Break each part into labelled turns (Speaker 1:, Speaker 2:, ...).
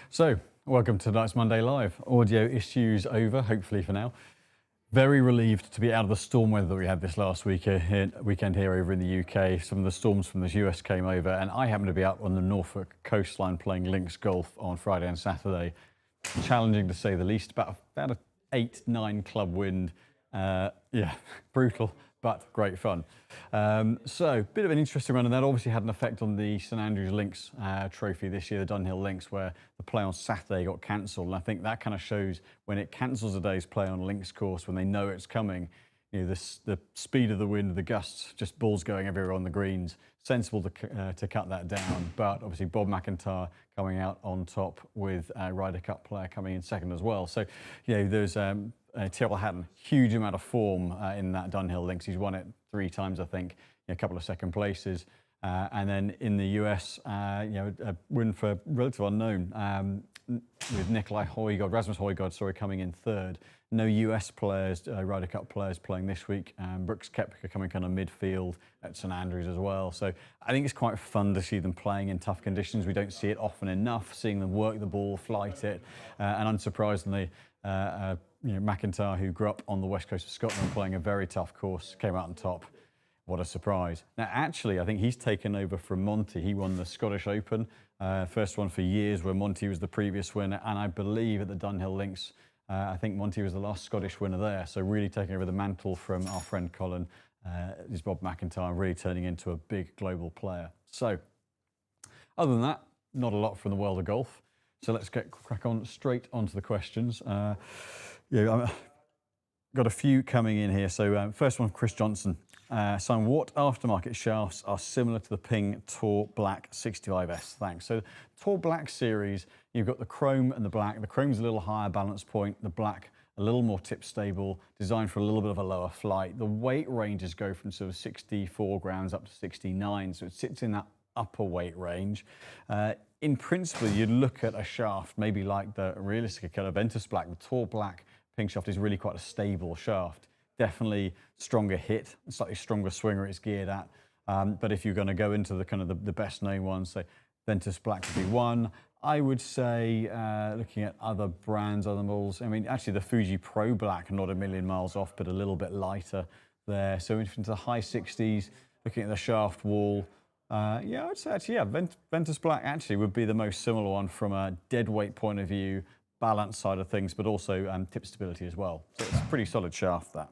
Speaker 1: So, welcome to tonight's Monday Live. Audio issues over, hopefully for now. Very relieved to be out of the storm weather that we had this last weekend here over in the UK. Some of the storms from the US came over, and I happened to be out on the Norfolk coastline playing links golf on Friday and Saturday. Challenging to say the least, about a 8-9 club wind. Yeah, brutal, but great fun. So, bit of an interesting run, and that obviously had an effect on the St Andrews Links Trophy this year, the Dunhill Links, where the play on Saturday got cancelled. And I think that kind of shows when it cancels a day's play on a links course, when they know it's coming, you know, the speed of the wind, the gusts, just balls going everywhere on the greens. Sensible to cut that down, but obviously Bob McIntyre coming out on top with a Ryder Cup player coming in second as well. So, you know, there's Tyrrell Hatton, huge amount of form in that Dunhill Links. He's won it 3 times, I think, a couple of second places. And then in the US, you know, a win for relative unknown with Rasmus Højgaard, sorry, coming in third. No US players, Ryder Cup players playing this week. Brooks Koepka coming kind of midfield at St Andrews as well. So I think it's quite fun to see them playing in tough conditions. We don't see it often enough, seeing them work the ball, flight it, and unsurprisingly, you know, McIntyre, who grew up on the west coast of Scotland playing a very tough course, came out on top. What a surprise. Now, actually, I think he's taken over from Monty. He won the Scottish Open, first one for years, where Monty was the previous winner. And I believe at the Dunhill Links, I think Monty was the last Scottish winner there. So really taking over the mantle from our friend Colin is Bob McIntyre, really turning into a big global player. So other than that, not a lot from the world of golf. So let's crack on straight onto the questions. Yeah, got a few coming in here. So first one, Chris Johnson. Simon, what aftermarket shafts are similar to the Ping Tour Black 65S? Thanks. So Tour Black series, you've got the chrome and the black. The chrome's a little higher balance point, the black a little more tip stable, designed for a little bit of a lower flight. The weight ranges go from sort of 64 grams up to 69, so it sits in that upper weight range. In principle, you'd look at a shaft, maybe like the realistic kind of Ventus Black. The Tour Black Ping shaft is really quite a stable shaft. Definitely stronger hit, slightly stronger swinger it's geared at. But if you're going to go into the kind of the best known ones, say Ventus Black would be one. I would say, looking at other brands, other models, I mean, actually the Fuji Pro Black, not a million miles off, but a little bit lighter there. So into the high 60s, looking at the shaft wall, yeah, I would say actually, yeah, Ventus Black actually would be the most similar one from a dead weight point of view, balance side of things, but also tip stability as well. So it's a pretty solid shaft, that.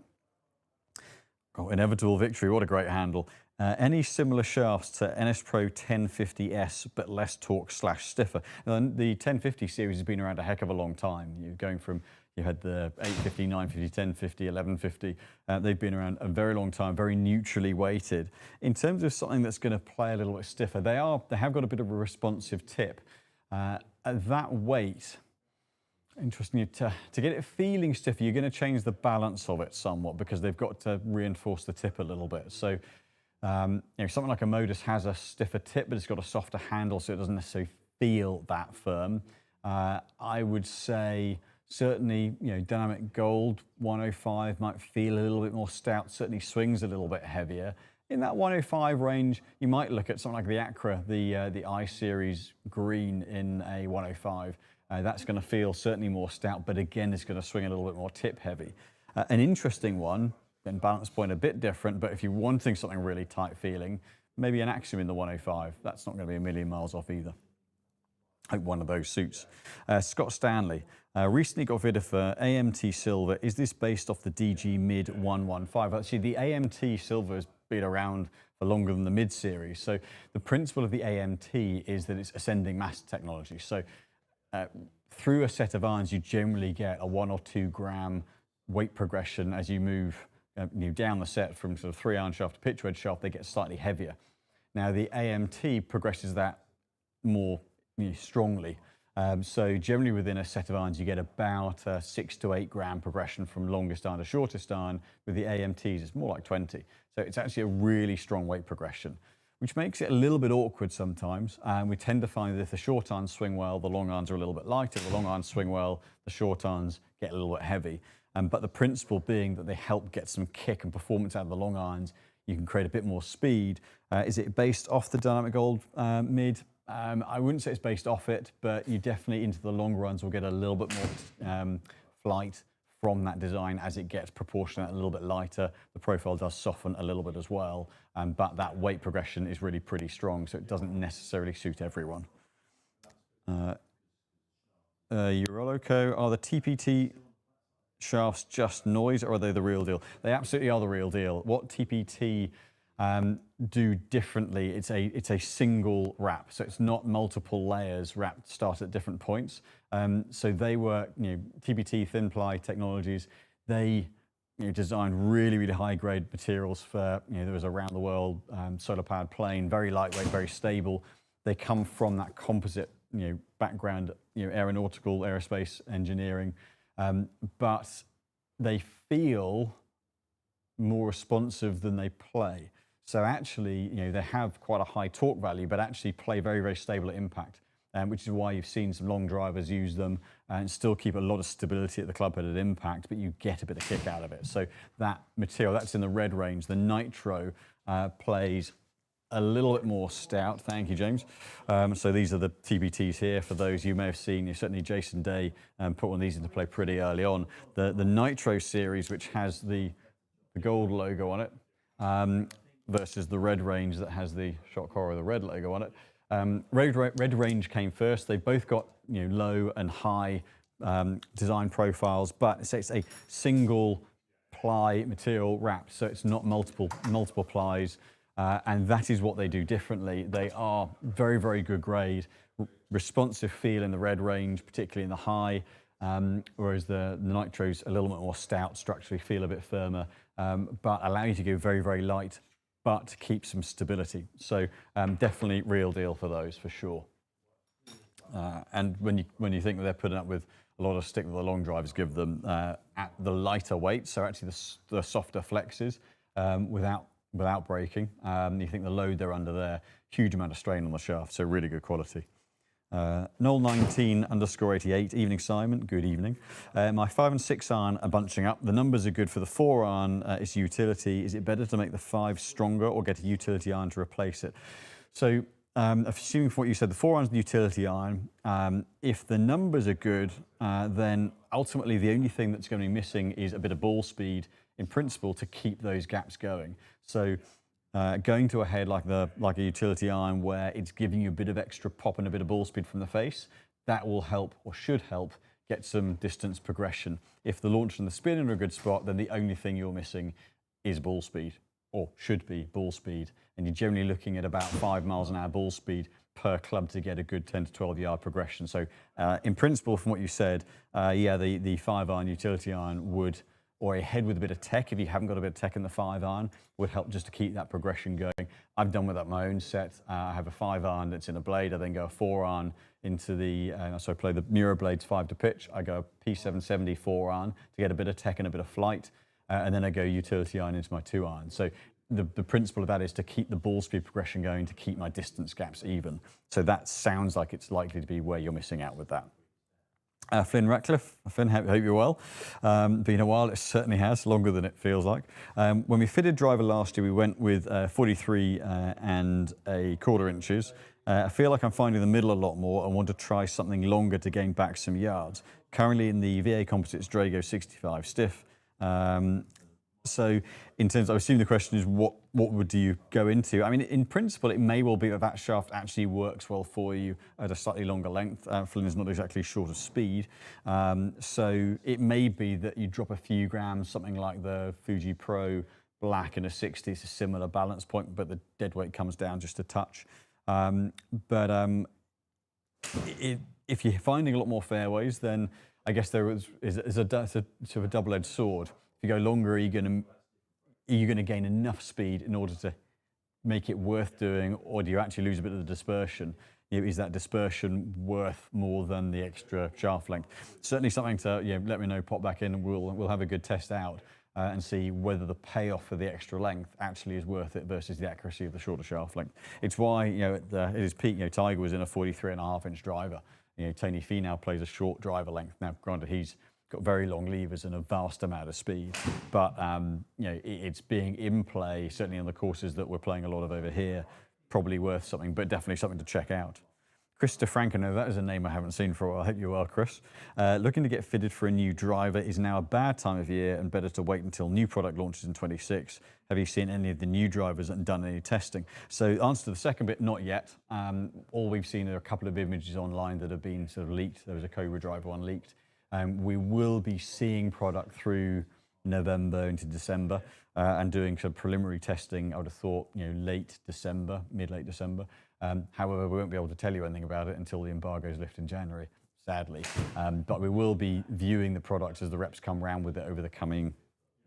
Speaker 1: Oh, Inevitable Victory, what a great handle. Any similar shafts to NS Pro 1050S, but less torque / stiffer? And the 1050 series has been around a heck of a long time. You're going from, you had the 850, 950, 1050, 1150. They've been around a very long time, very neutrally weighted. In terms of something that's going to play a little bit stiffer, they have got a bit of a responsive tip. At that weight, interesting, to get it feeling stiffer, you're going to change the balance of it somewhat because they've got to reinforce the tip a little bit. So, you know, something like a Modus has a stiffer tip, but it's got a softer handle, so it doesn't necessarily feel that firm. I would say certainly, you know, Dynamic Gold 105 might feel a little bit more stout, certainly swings a little bit heavier. In that 105 range, you might look at something like the Acra, the I-Series green in a 105. That's going to feel certainly more stout, but again, it's going to swing a little bit more tip heavy. An interesting one, and balance point a bit different, but if you're wanting something really tight feeling, maybe an Axiom in the 105. That's not going to be a million miles off either. Hope one of those suits. Scott Stanley, recently got rid of AMT Silver. Is this based off the DG Mid 115? Actually, the AMT Silver has been around for longer than the Mid series. So the principle of the AMT is that it's ascending mass technology. So through a set of irons, you generally get a 1 or 2 gram weight progression as you move down the set from sort of 3-iron shaft to pitch wedge shaft. They get slightly heavier. Now the AMT progresses that more strongly. So generally within a set of irons, you get about a 6 to 8 gram progression from longest iron to shortest iron. With the AMTs, it's more like 20. So it's actually a really strong weight progression, which makes it a little bit awkward sometimes. And we tend to find that if the short irons swing well, the long irons are a little bit lighter. If the long irons swing well, the short irons get a little bit heavy. But the principle being that they help get some kick and performance out of the long irons. You can create a bit more speed. Is it based off the Dynamic Gold Mid? I wouldn't say it's based off it, but you definitely into the long runs will get a little bit more flight from that design as it gets proportionate, a little bit lighter. The profile does soften a little bit as well, but that weight progression is really pretty strong, so it doesn't necessarily suit everyone. Euroloco, are the TPT shafts just noise or are they the real deal? They absolutely are the real deal. What TPT do differently, it's a single wrap, so it's not multiple layers wrapped start at different points. So they were, TPT thin ply technologies. They designed really high grade materials for there was around the world solar powered plane, very lightweight, very stable. They come from that composite background, aeronautical, aerospace engineering, but they feel more responsive than they play. So actually, they have quite a high torque value, but actually play very stable at impact, which is why you've seen some long drivers use them and still keep a lot of stability at the club head at impact, but you get a bit of kick out of it. So that material, that's in the red range. The Nitro plays a little bit more stout. Thank you, James. So these are the TBTs here. For those you may have seen, certainly Jason Day put one of these into play pretty early on. The Nitro series, which has the gold logo on it, versus the red range that has the Shock Horror, the red logo on it. Red range came first. They both got low and high design profiles, but it's a single ply material wrapped, so it's not multiple plies. And that is what they do differently. They are very good grade, responsive feel in the red range, particularly in the high, whereas the Nitro's a little bit more stout, structurally feel a bit firmer, but allow you to go very light, but keep some stability. So definitely real deal for those, for sure. And when you think that they're putting up with a lot of stick that the long drivers give them at the lighter weight, so actually the softer flexes without breaking. You think the load they're under there, huge amount of strain on the shaft, so really good quality. Noel19_88, evening Simon, good evening. My 5 and 6 iron are bunching up. The numbers are good for the 4 iron, it's utility. Is it better to make the 5 stronger or get a utility iron to replace it? So assuming from what you said, the 4 iron's the utility iron. If the numbers are good, then ultimately the only thing that's going to be missing is a bit of ball speed in principle to keep those gaps going. So going to a head like a utility iron where it's giving you a bit of extra pop and a bit of ball speed from the face, that will help or should help get some distance progression. If the launch and the spin are in a good spot, then the only thing you're missing is ball speed, or should be ball speed. And you're generally looking at about 5 miles an hour ball speed per club to get a good 10 to 12 yard progression. So in principle, from what you said, yeah, the 5 iron utility iron would, or a head with a bit of tech, if you haven't got a bit of tech in the 5 iron, would help just to keep that progression going. I've done with that my own set. I have a 5 iron that's in a blade. I then go a 4 iron into the, so I play the Muro blades 5 to pitch. I go a P770 4 iron to get a bit of tech and a bit of flight. And then I go utility iron into my 2 iron. So the principle of that is to keep the ball speed progression going, to keep my distance gaps even. So that sounds like it's likely to be where you're missing out with that. Flynn Ratcliffe, Flynn, hope you're well. Been a while, it certainly has, longer than it feels like. When we fitted driver last year, we went with 43 and a quarter inches. I feel like I'm finding the middle a lot more and want to try something longer to gain back some yards. Currently in the VA Composites Drago 65 stiff. So in terms, I assume the question is what would you go into? I mean, in principle, it may well be that shaft actually works well for you at a slightly longer length. Flynn is not exactly short of speed. So it may be that you drop a few grams, something like the Fuji Pro Black in a 60, it's a similar balance point, but the dead weight comes down just a touch. If you're finding a lot more fairways, then I guess there is a sort of a double-edged sword. If you go longer, are you going to gain enough speed in order to make it worth doing, or do you actually lose a bit of the dispersion? Is that dispersion worth more than the extra shaft length? Certainly something to let me know, pop back in, and we'll have a good test out and see whether the payoff for the extra length actually is worth it versus the accuracy of the shorter shaft length. It's why at his peak, Tiger was in a 43.5 inch driver. Tony Finau plays a short driver length. Now, granted, he's got very long levers and a vast amount of speed, but it's being in play, certainly on the courses that we're playing a lot of over here, probably worth something, but definitely something to check out. Chris DeFranco, that is a name I haven't seen for a while. I hope you're well, Chris. Looking to get fitted for a new driver is now a bad time of year and better to wait until new product launches in 26. Have you seen any of the new drivers and done any testing? So answer to the second bit, not yet. All we've seen are a couple of images online that have been sort of leaked. There was a Cobra driver one leaked. We will be seeing product through November into December and doing some preliminary testing, I would have thought, late December, mid-late December. However, we won't be able to tell you anything about it until the embargoes lift in January, sadly. But we will be viewing the products as the reps come round with it over the coming,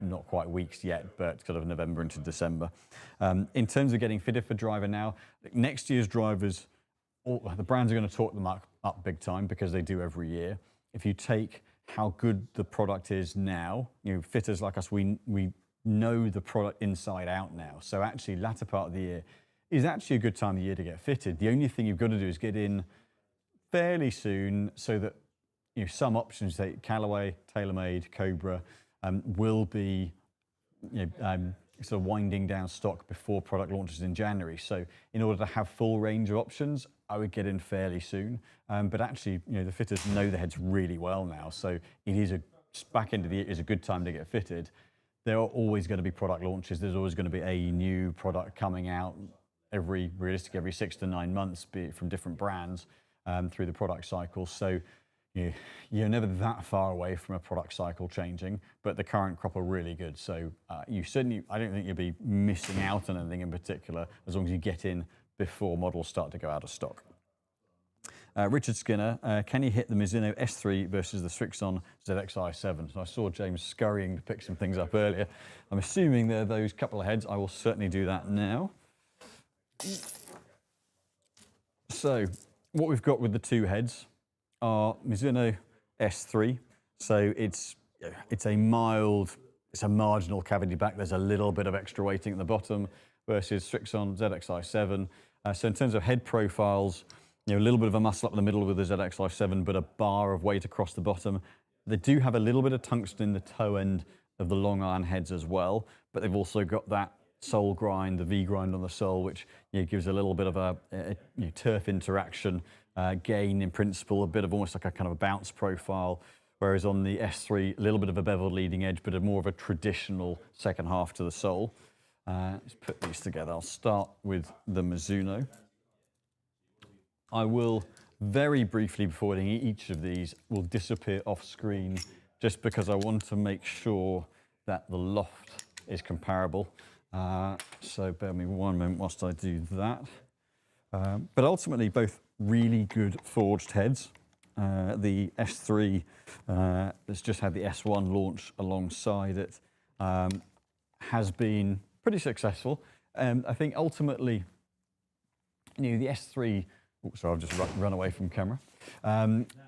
Speaker 1: not quite weeks yet, but sort of November into December. In terms of getting fitted for driver now, next year's drivers, the brands are going to talk them up big time because they do every year. If you take how good the product is now, fitters like us, we know the product inside out now. So actually, latter part of the year is actually a good time of year to get fitted. The only thing you've got to do is get in fairly soon so that some options, say Callaway, TaylorMade, Cobra, will be sort of winding down stock before product launches in January. So in order to have full range of options, I would get in fairly soon. But actually, the fitters know the heads really well now. So it is back into the year is a good time to get fitted. There are always going to be product launches. There's always going to be a new product coming out every 6 to 9 months, be it from different brands through the product cycle. So you're never that far away from a product cycle changing, but the current crop are really good. So I don't think you'll be missing out on anything in particular as long as you get in before models start to go out of stock. Richard Skinner, can you hit the Mizuno S3 versus the Strixon ZXi7? So I saw James scurrying to pick some things up earlier. I'm assuming they're those couple of heads. I will certainly do that now. So what we've got with the two heads are Mizuno S3. So it's a marginal cavity back. There's a little bit of extra weighting at the bottom versus Strixon ZXi7. So in terms of head profiles, a little bit of a muscle up in the middle with the ZXi7, but a bar of weight across the bottom. They do have a little bit of tungsten in the toe end of the long iron heads as well, but they've also got that sole grind, the V grind on the sole, which gives a little bit of a turf interaction gain in principle, a bit of almost like a kind of a bounce profile. Whereas on the S3, a little bit of a beveled leading edge, but more of a traditional second half to the sole. Let's put these together. I'll start with the Mizuno. I will very briefly, before doing each of these, will disappear off screen just because I want to make sure that the loft is comparable. So bear me one moment whilst I do that. But ultimately, both really good forged heads. The S3 that's just had the S1 launch alongside it has been pretty successful. I think ultimately, the S3, sorry, I've just run away from camera.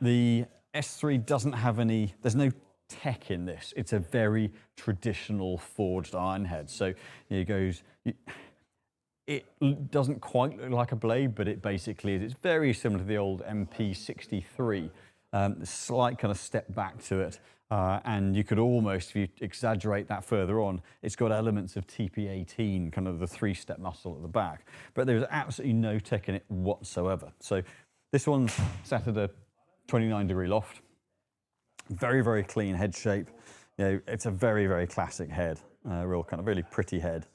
Speaker 1: The S3 doesn't have there's no tech in this. It's a very traditional forged iron head. So it doesn't quite look like a blade, but it basically is. It's very similar to the old MP63. Slight kind of step back to it. And you could almost, if you exaggerate that further on, it's got elements of TP18, kind of the three-step muscle at the back. But there's absolutely no tech in it whatsoever. So this one's sat at a 29-degree loft. Very, very clean head shape. It's a very, very classic head. Real kind of really pretty head.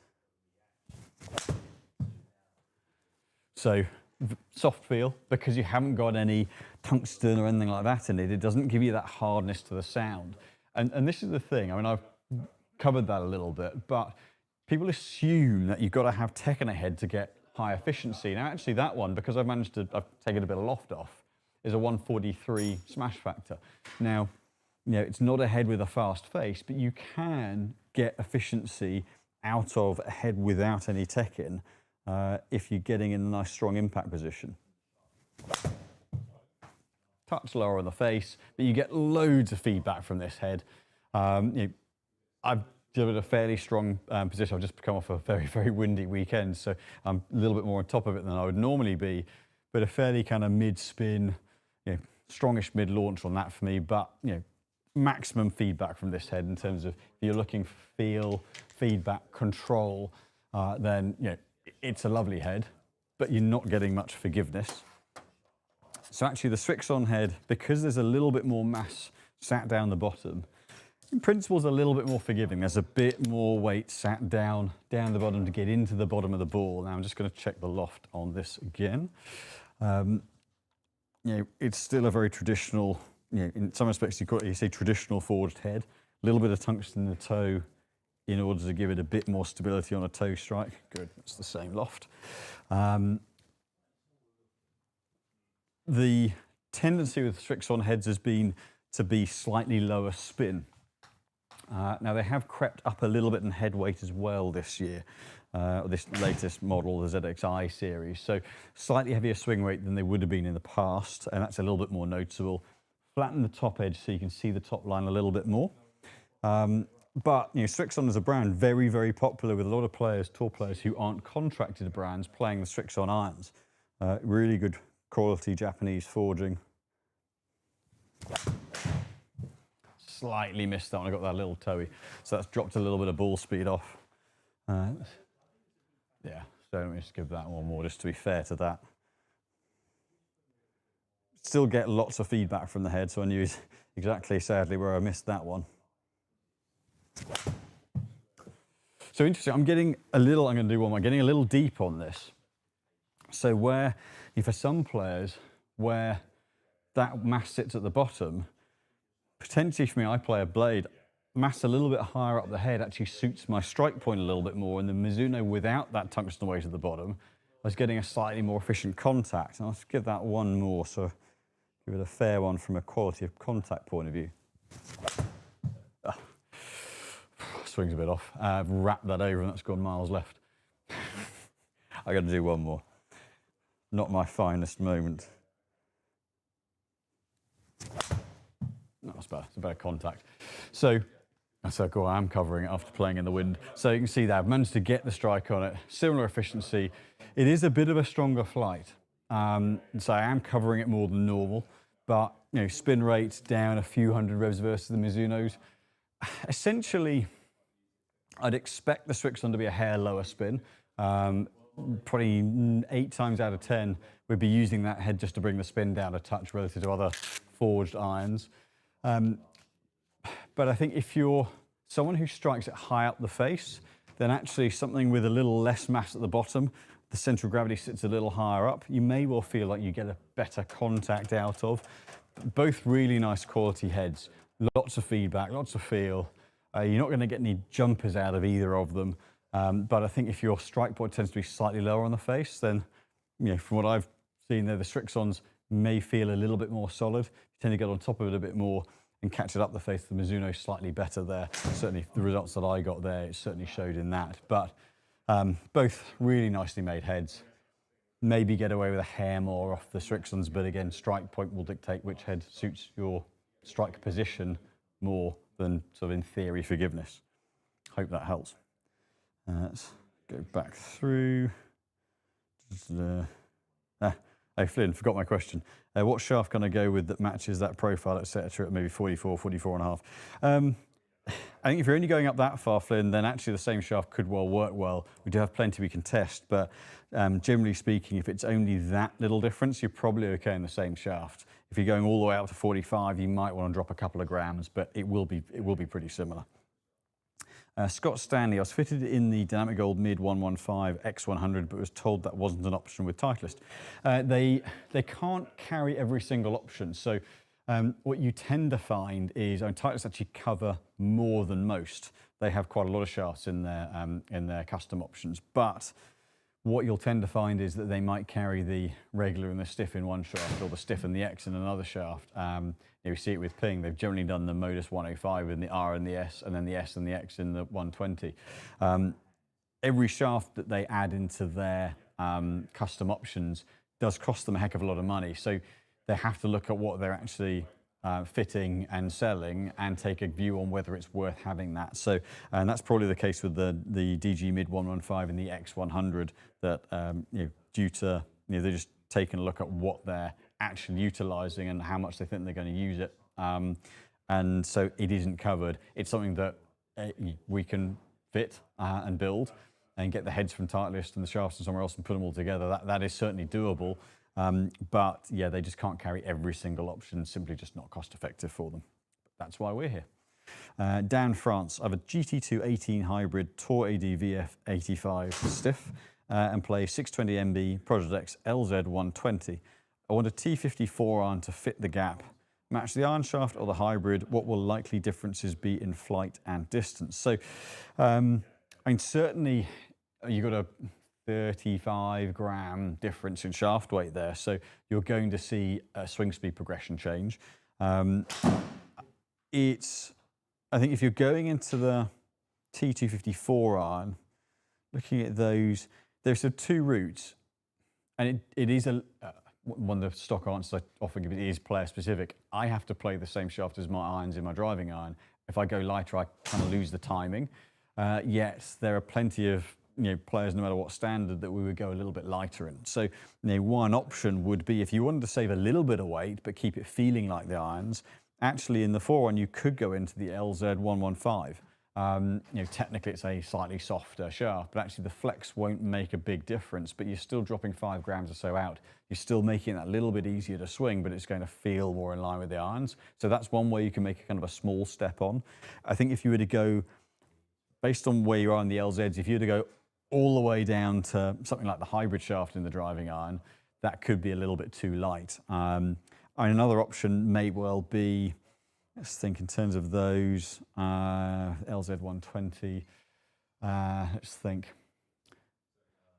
Speaker 1: So soft feel, because you haven't got any tungsten or anything like that in it. It doesn't give you that hardness to the sound. And this is the thing. I mean, I've covered that a little bit, but people assume that you've got to have tech in a head to get high efficiency. Now, actually, that one, because I've taken a bit of loft off, is a 143 smash factor. Now, it's not a head with a fast face, but you can get efficiency out of a head without any tech in if you're getting in a nice strong impact position. Touch lower on the face, but you get loads of feedback from this head. I've delivered a fairly strong position. I've just come off a very, very windy weekend, so I'm a little bit more on top of it than I would normally be, but a fairly kind of mid-spin, strongish mid-launch on that for me, but maximum feedback from this head in terms of if you're looking for feel, feedback, control, then it's a lovely head, but you're not getting much forgiveness. So actually the Strixon head, because there's a little bit more mass sat down the bottom, in principle is a little bit more forgiving. There's a bit more weight sat down the bottom to get into the bottom of the ball. Now I'm just going to check the loft on this again. It's still a very traditional, in some respects you say traditional forged head. A little bit of tungsten in the toe in order to give it a bit more stability on a toe strike. Good, that's the same loft. The tendency with Strixon heads has been to be slightly lower spin. Now they have crept up a little bit in head weight as well this year, this latest model, the ZXi series. So slightly heavier swing rate than they would have been in the past, and that's a little bit more noticeable. Flatten the top edge so you can see the top line a little bit more. But Strixon as a brand, very, very popular with a lot of players, tour players who aren't contracted to brands playing the Strixon irons. Really good quality Japanese forging. Slightly missed that one. I got that little toey, so that's dropped a little bit of ball speed off. Yeah, so let me just give that one more just to be fair to that. Still get lots of feedback from the head, so I knew exactly, sadly, where I missed that one. So interesting. I'm going to do one more. I'm getting a little deep on this. So for some players, where that mass sits at the bottom, potentially for me, I play a blade, mass a little bit higher up the head actually suits my strike point a little bit more. And the Mizuno without that tungsten weight at the bottom, I was getting a slightly more efficient contact. And I'll just give that one more, so give it a fair one from a quality of contact point of view. Swings a bit off. I've wrapped that over and that's gone miles left. I got to do one more. Not my finest moment. No, that's better. It's a better contact. So that's how cool. I am covering it after playing in the wind. So you can see that I've managed to get the strike on it. Similar efficiency. It is a bit of a stronger flight. So I am covering it more than normal. But spin rate down a few hundred revs versus the Mizunos. Essentially, I'd expect the Strixon to be a hair lower spin. Probably 8 times out of 10, we'd be using that head just to bring the spin down a touch relative to other forged irons. But I think if you're someone who strikes it high up the face, then actually something with a little less mass at the bottom, the central gravity sits a little higher up, you may well feel like you get a better contact out of. Both really nice quality heads, lots of feedback, lots of feel. You're not going to get any jumpers out of either of them. But I think if your strike point tends to be slightly lower on the face, then from what I've seen there, the Strixons may feel a little bit more solid. You tend to get on top of it a bit more and catch it up the face. The Mizuno slightly better there. Certainly the results that I got there, it certainly showed in that. But both really nicely made heads. Maybe get away with a hair more off the Strixons, but again, strike point will dictate which head suits your strike position more than sort of in theory forgiveness. Hope that helps. Let's go back through. Hey Flynn, forgot my question. What shaft can I go with that matches that profile, etc. at maybe 44, 44 and a half? I think if you're only going up that far, Flynn, then actually the same shaft could well work well. We do have plenty we can test, but generally speaking, if it's only that little difference, you're probably okay in the same shaft. If you're going all the way up to 45, you might want to drop a couple of grams, but it will be pretty similar. Scott Stanley, I was fitted in the Dynamic Gold Mid 115 X100, but was told that wasn't an option with Titleist. They can't carry every single option. So what you tend to find is, Titleist actually cover more than most. They have quite a lot of shafts in their custom options, but what you'll tend to find is that they might carry the regular and the stiff in one shaft, or the stiff and the X in another shaft. You see it with Ping. They've generally done the Modus 105 in the R and the S, and then the S and the X in the 120. Every shaft that they add into their custom options does cost them a heck of a lot of money. So they have to look at what they're actually fitting and selling and take a view on whether it's worth having that. So, and that's probably the case with the DG Mid 115 and the X100, that due to they're just taking a look at what they're actually utilizing and how much they think they're going to use it. And so it isn't covered. It's something that we can fit and build and get the heads from Titleist and the shafts from somewhere else and put them all together. That is certainly doable. But yeah, they just can't carry every single option, simply just not cost effective for them. That's why we're here. Dan France, I have a GT2 18 hybrid Tour AD VF 85 stiff and play 620 MB Project X LZ 120. I want a T54 iron to fit the gap. Match the iron shaft or the hybrid. What will likely differences be in flight and distance? So, I mean, certainly you've got a 35-gram difference in shaft weight there. So you're going to see a swing speed progression change. I think if you're going into the T254 iron, looking at those, there's sort of two routes, and it is one of the stock answers I often give, it is player specific. I have to play the same shaft as my irons in my driving iron. If I go lighter, I kind of lose the timing. Yet there are plenty of players, no matter what standard, that we would go a little bit lighter in. So one option would be, if you wanted to save a little bit of weight but keep it feeling like the irons, actually in the forehand you could go into the LZ 115. Technically it's a slightly softer shaft, but actually the flex won't make a big difference, but you're still dropping 5 grams or so out. You're still making that a little bit easier to swing, but it's going to feel more in line with the irons. So that's one way you can make a kind of a small step on. I think if you were to go, based on where you are in the LZs, if you were to go all the way down to something like the hybrid shaft in the driving iron, that could be a little bit too light. And another option may well be, let's think in terms of those, LZ 120, let's think.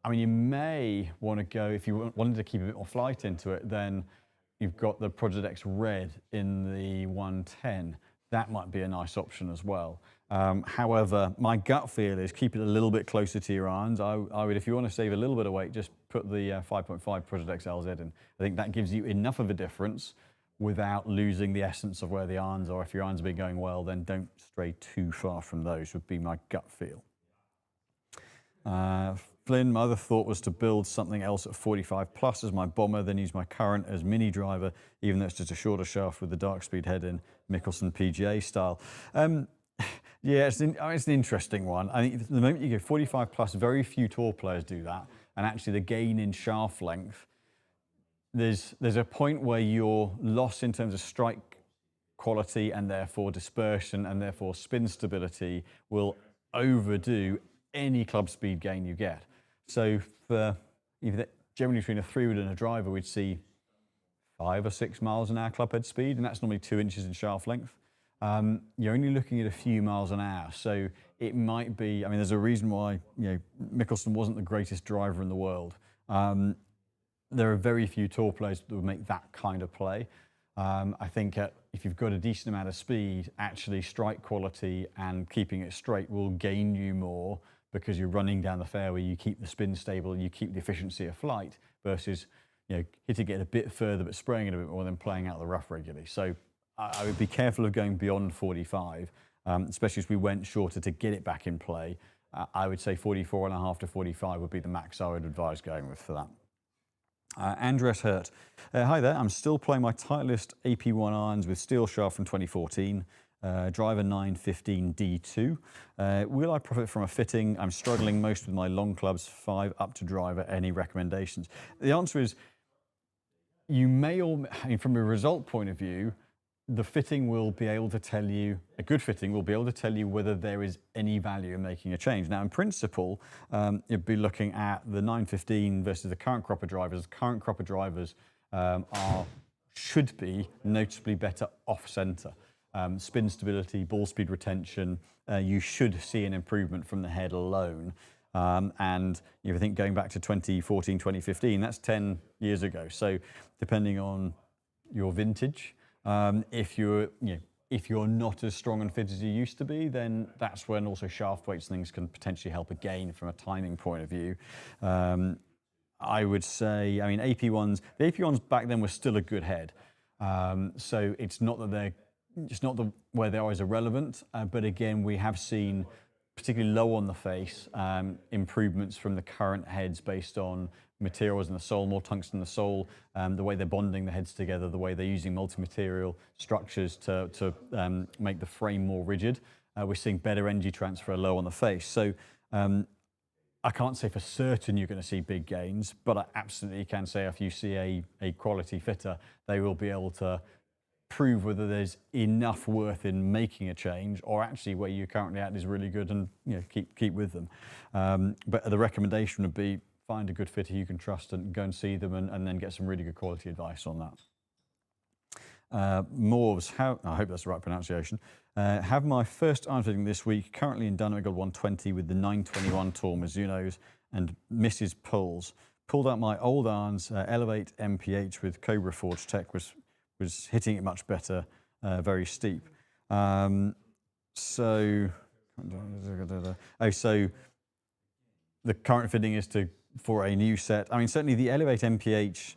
Speaker 1: I mean, you may want to go, if you wanted to keep a bit more flight into it, then you've got the Project X Red in the 110. That might be a nice option as well. However, my gut feel is keep it a little bit closer to your irons. I would, if you want to save a little bit of weight, just put the 5.5 Project X LZ in. I think that gives you enough of a difference without losing the essence of where the irons are. If your irons have been going well, then don't stray too far from those, would be my gut feel. Flynn, my other thought was to build something else at 45 plus as my bomber, then use my current as mini driver, even though it's just a shorter shaft with the dark speed head in Mickelson PGA style. Yeah, it's an interesting one. I think the moment you go 45 plus, very few tour players do that. And actually the gain in shaft length, there's a point where your loss in terms of strike quality and therefore dispersion and therefore spin stability will overdo any club speed gain you get. So for generally between a 3-wood and a driver, we'd see 5 or 6 miles an hour club head speed, and that's normally 2 inches in shaft length. You're only looking at a few miles an hour, so it might be, I mean, there's a reason why Mickelson wasn't the greatest driver in the world. There are very few tour players that would make that kind of play. I think if you've got a decent amount of speed, actually strike quality and keeping it straight will gain you more, because you're running down the fairway, you keep the spin stable, you keep the efficiency of flight, versus hitting it a bit further but spraying it a bit more than playing out the rough regularly. So I would be careful of going beyond 45, especially as we went shorter to get it back in play. I would say 44.5 to 45 would be the max I would advise going with for that. Andres Hurt. Hi there, I'm still playing my Titleist AP1 irons with steel shaft from 2014. Driver 915 D2. Will I profit from a fitting? I'm struggling most with my long clubs, 5 up to driver. Any recommendations? The answer is, you may from a result point of view, the fitting will be able to tell you, a good fitting will be able to tell you whether there is any value in making a change. Now, in principle, you'd be looking at the 915 versus the current crop of drivers. Current crop of drivers should be noticeably better off-centre. Spin stability, ball speed retention, you should see an improvement from the head alone. And if you think going back to 2014, 2015, that's 10 years ago. So depending on your vintage, if you're not as strong and fit as you used to be, then that's when also shaft weights and things can potentially help again from a timing point of view. I would say, I mean, the AP1s back then were still a good head. So it's not that where they are is irrelevant, but again, we have seen, particularly low on the face, improvements from the current heads based on materials in the sole, more tungsten in the sole, the way they're bonding the heads together, the way they're using multi-material structures to make the frame more rigid. We're seeing better energy transfer low on the face. So I can't say for certain you're going to see big gains, but I absolutely can say if you see a quality fitter, they will be able to prove whether there's enough worth in making a change, or actually where you're currently at is really good, and keep with them. But the recommendation would be find a good fitter you can trust and go and see them, and then get some really good quality advice on that. Morves, I hope that's the right pronunciation. Have my first iron fitting this week, currently in Dynamic Gold 120 with the 921 Tour Mizunos and Mrs. Pulls. Pulled out my old irons, Elevate MPH with Cobra Forge Tech was hitting it much better, very steep. So the current fitting is for a new set. I mean, certainly the Elevate MPH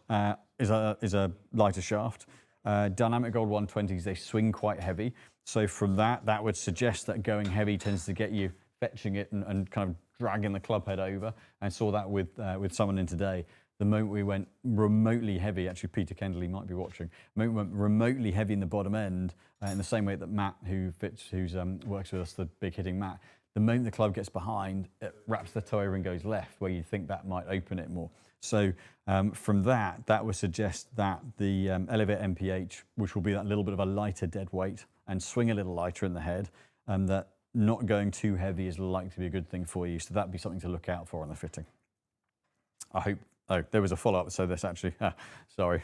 Speaker 1: is a lighter shaft. Dynamic Gold 120s, they swing quite heavy. So from that would suggest that going heavy tends to get you fetching it and kind of dragging the club head over. I saw that with someone in today. The moment we went remotely heavy, actually Peter Kendall might be watching, the moment we went remotely heavy in the bottom end, in the same way that Matt, who works with us, the big hitting Matt, the moment the club gets behind, it wraps the toe over and goes left, where you think that might open it more. So from that would suggest that the Elevate MPH, which will be that little bit of a lighter dead weight and swing a little lighter in the head, that not going too heavy is likely to be a good thing for you. So that'd be something to look out for on the fitting. I hope. Oh, there was a follow-up. So this actually, sorry.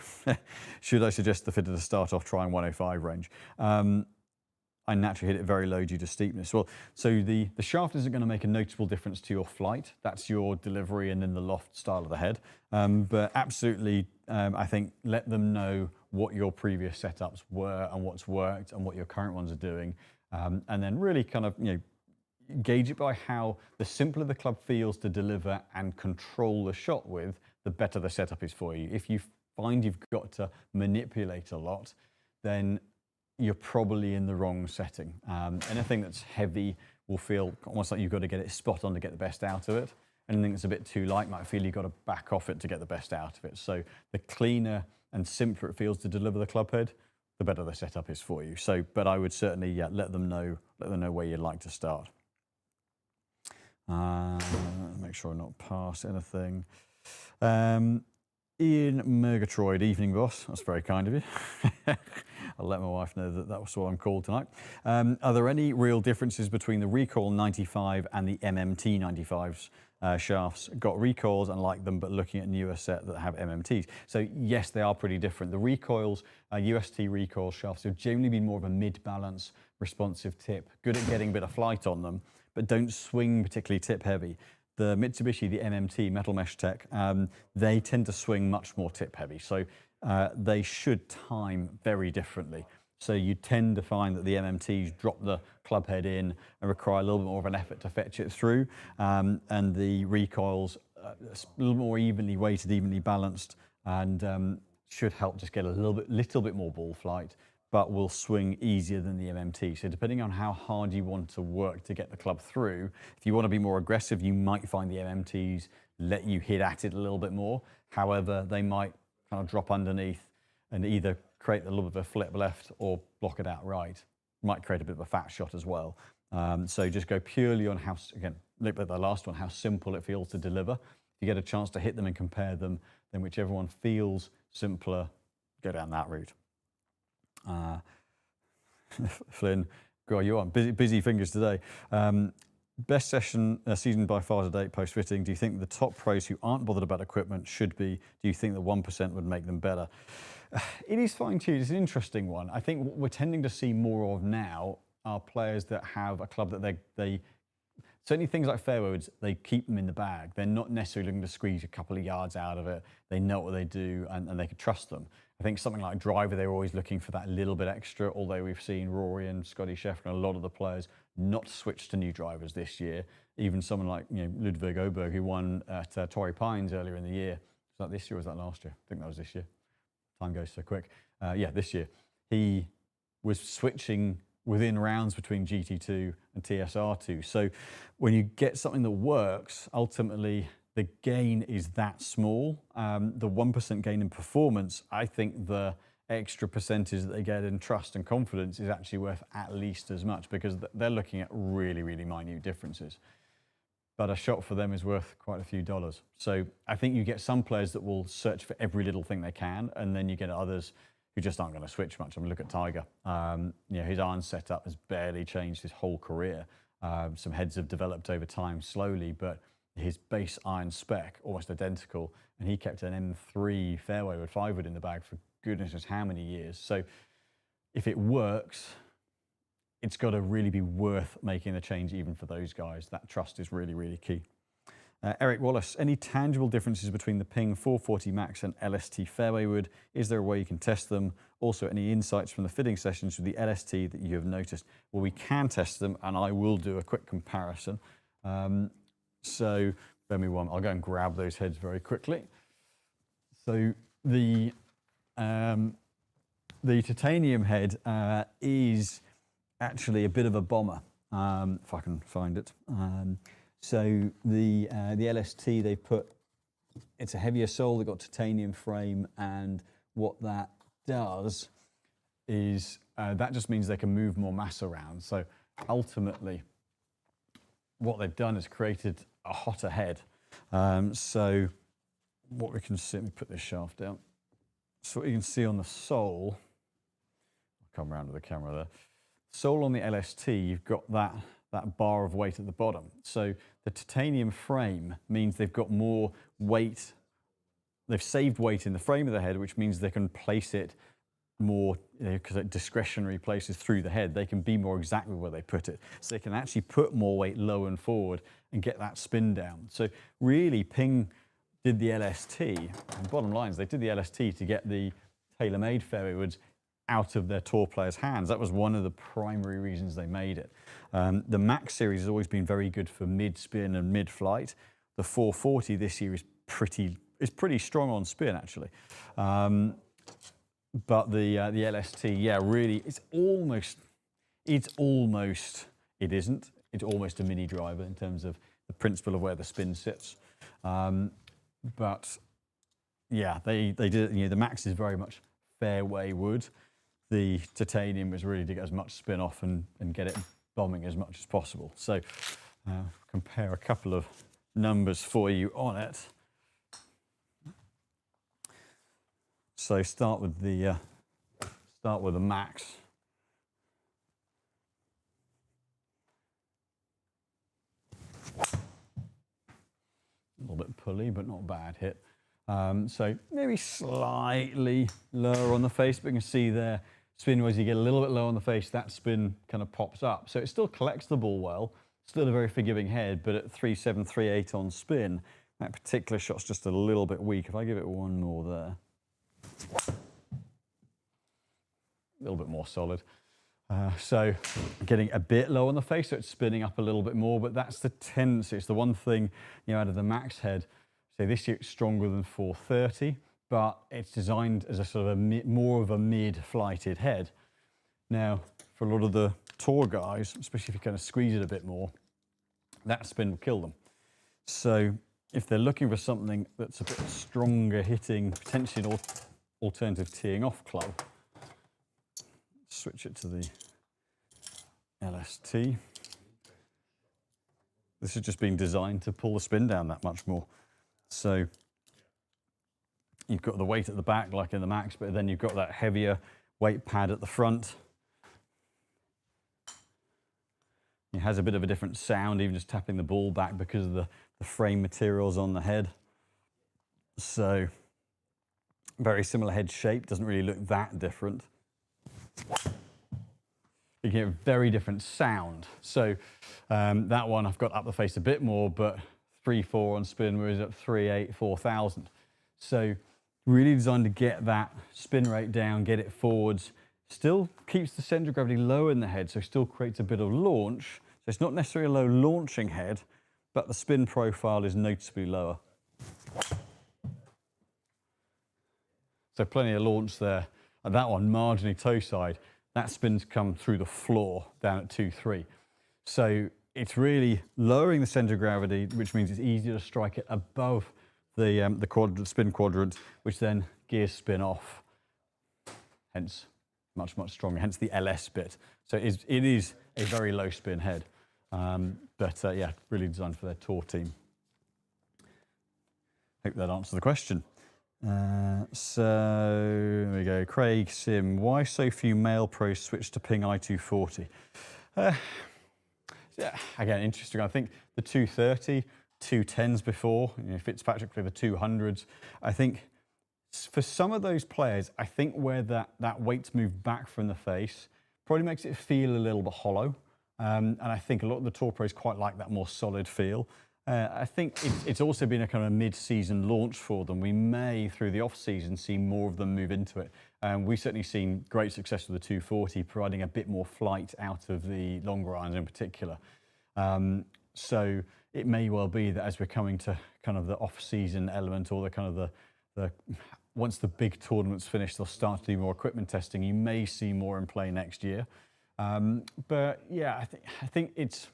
Speaker 1: Should I suggest the fitter to start off trying 105 range? I naturally hit it very low due to steepness. Well, so the shaft isn't going to make a noticeable difference to your flight. That's your delivery and then the loft style of the head. But absolutely, I think let them know what your previous setups were and what's worked and what your current ones are doing. And then really kind of, gauge it by how the simpler the club feels to deliver and control the shot with, the better the setup is for you. If you find you've got to manipulate a lot, then you're probably in the wrong setting. Anything that's heavy will feel almost like you've got to get it spot on to get the best out of it. Anything that's a bit too light might feel you've got to back off it to get the best out of it. So the cleaner and simpler it feels to deliver the club head, the better the setup is for you. So, but I would certainly let them know where you'd like to start. Make sure I'm not past anything. Ian Murgatroyd, evening boss. That's very kind of you. I'll let my wife know that was what I'm called tonight. Are there any real differences between the Recoil 95 and the MMT 95s shafts? Got recoils and like them, but looking at newer set that have MMTs. So yes, they are pretty different. The recoils, UST recoil shafts have generally been more of a mid-balance, responsive tip, good at getting a bit of flight on them, but don't swing particularly tip heavy. The Mitsubishi, the MMT, Metal Mesh Tech, they tend to swing much more tip heavy. So they should time very differently. So you tend to find that the MMTs drop the club head in and require a little bit more of an effort to fetch it through. And the recoils, a little more evenly weighted, evenly balanced, and should help just get a little bit more ball flight, but will swing easier than the MMT. So depending on how hard you want to work to get the club through, if you want to be more aggressive, you might find the MMTs let you hit at it a little bit more. However, they might kind of drop underneath and either create a little bit of a flip left or block it out right. Might create a bit of a fat shot as well. So just go purely on how, again, look at the last one, how simple it feels to deliver. If you get a chance to hit them and compare them, then whichever one feels simpler, go down that route. Flynn, God, you are busy fingers today. Best season by far to date post fitting. Do you think the top pros who aren't bothered about equipment should be? Do you think the 1% would make them better? It is fine too. It's an interesting one. I think what we're tending to see more of now are players that have a club that they certainly things like Fairway, they keep them in the bag. They're not necessarily looking to squeeze a couple of yards out of it. They know what they do and they can trust them. I think something like driver, they're always looking for that little bit extra, although we've seen Rory and Scotty Scheffler and a lot of the players not switch to new drivers this year. Even someone like Ludwig Oberg, who won at Torrey Pines earlier in the year. Was that this year or was that last year? I think that was this year. Time goes so quick. Yeah, this year. He was switching within rounds between GT2 and TSR2. So when you get something that works, ultimately the gain is that small. The 1% gain in performance, I think the extra percentage that they get in trust and confidence is actually worth at least as much because they're looking at really, really minute differences. but a shot for them is worth quite a few dollars. So I think you get some players that will search for every little thing they can, and then you get others who just aren't going to switch much. I mean, look at Tiger. His iron setup has barely changed his whole career. Some heads have developed over time slowly, but his base iron spec, almost identical, and he kept an M3 fairway with 5-wood in the bag for goodness knows how many years. So if it works, it's got to really be worth making the change even for those guys. That trust is really, really key. Eric Wallace, any tangible differences between the Ping 440 Max and LST fairway wood? Is there a way you can test them? Also, any insights from the fitting sessions with the LST that you have noticed? Well, we can test them, and I will do a quick comparison. So, bear me one. I'll go and grab those heads very quickly. So the titanium head is actually a bit of a bomber, if I can find it. So the LST they put, it's a heavier sole, they've got titanium frame, and what that does is that just means they can move more mass around. So ultimately, what they've done is created a hotter head. So what we can see, let me put this shaft down. So what you can see on the sole, I'll come around to the camera there. Sole on the LST, you've got that bar of weight at the bottom. So the titanium frame means they've got more weight. They've saved weight in the frame of the head, which means they can place it more, because it discretionary places through the head, they can be more exactly where they put it. So they can actually put more weight low and forward and get that spin down. So really, Ping did the LST, and bottom line is they did the LST to get the tailor-made fairway woods out of their tour players' hands. That was one of the primary reasons they made it. The Max series has always been very good for mid-spin and mid-flight. The 440 this year is pretty strong on spin, actually. But the LST, yeah, really, it isn't. It's almost a mini driver in terms of the principle of where the spin sits. But yeah, they did, the Max is very much fairway wood. The titanium was really to get as much spin off and get it bombing as much as possible. So compare a couple of numbers for you on it. So start with the Max. A little bit pulley, but not a bad hit. So maybe slightly lower on the face, but you can see there, spin-wise, you get a little bit low on the face, that spin kind of pops up. So it still collects the ball well, still a very forgiving head, but at 3.7, 3.8 on spin, that particular shot's just a little bit weak. If I give it one more there, a little bit more solid. So getting a bit low on the face, so it's spinning up a little bit more, but that's the tendency. It's the one thing, out of the Max head. So this year it's stronger than 430, but it's designed as a sort of more of a mid-flighted head. Now, for a lot of the tour guys, especially if you kind of squeeze it a bit more, that spin will kill them. So if they're looking for something that's a bit stronger hitting, potentially an alternative teeing off club, switch it to the LST. This has just been designed to pull the spin down that much more. So you've got the weight at the back like in the Max, but then you've got that heavier weight pad at the front. It has a bit of a different sound, even just tapping the ball back because of the frame materials on the head. So very similar head shape, doesn't really look that different. You get a very different sound. So that one I've got up the face a bit more, but 3.4 on spin, whereas at 3.8, 4,000. So really designed to get that spin rate down, get it forwards, still keeps the centre of gravity low in the head, so still creates a bit of launch. So it's not necessarily a low launching head, but the spin profile is noticeably lower. So plenty of launch there. And that one, marginally toe side, that spin's come through the floor down at 2.3. So it's really lowering the centre of gravity, which means it's easier to strike it above the spin quadrant, which then gears spin off. Hence, much, much stronger, hence the LS bit. So it is a very low spin head. Yeah, really designed for their tour team. Hope that answers the question. So there we go. Craig Sim, why so few male pros switch to Ping I240? Yeah, again, interesting. I think the 230, 210s before, Fitzpatrick played the 200s. I think for some of those players, I think where that weight's moved back from the face probably makes it feel a little bit hollow. And I think a lot of the tour pros quite like that more solid feel. I think it's also been a kind of mid-season launch for them. We may, through the off-season, see more of them move into it. We've certainly seen great success with the 240, providing a bit more flight out of the longer irons in particular. So it may well be that as we're coming to kind of the off-season element, or the kind of the once the big tournament's finished, they'll start to do more equipment testing. You may see more in play next year. But yeah, I think it's,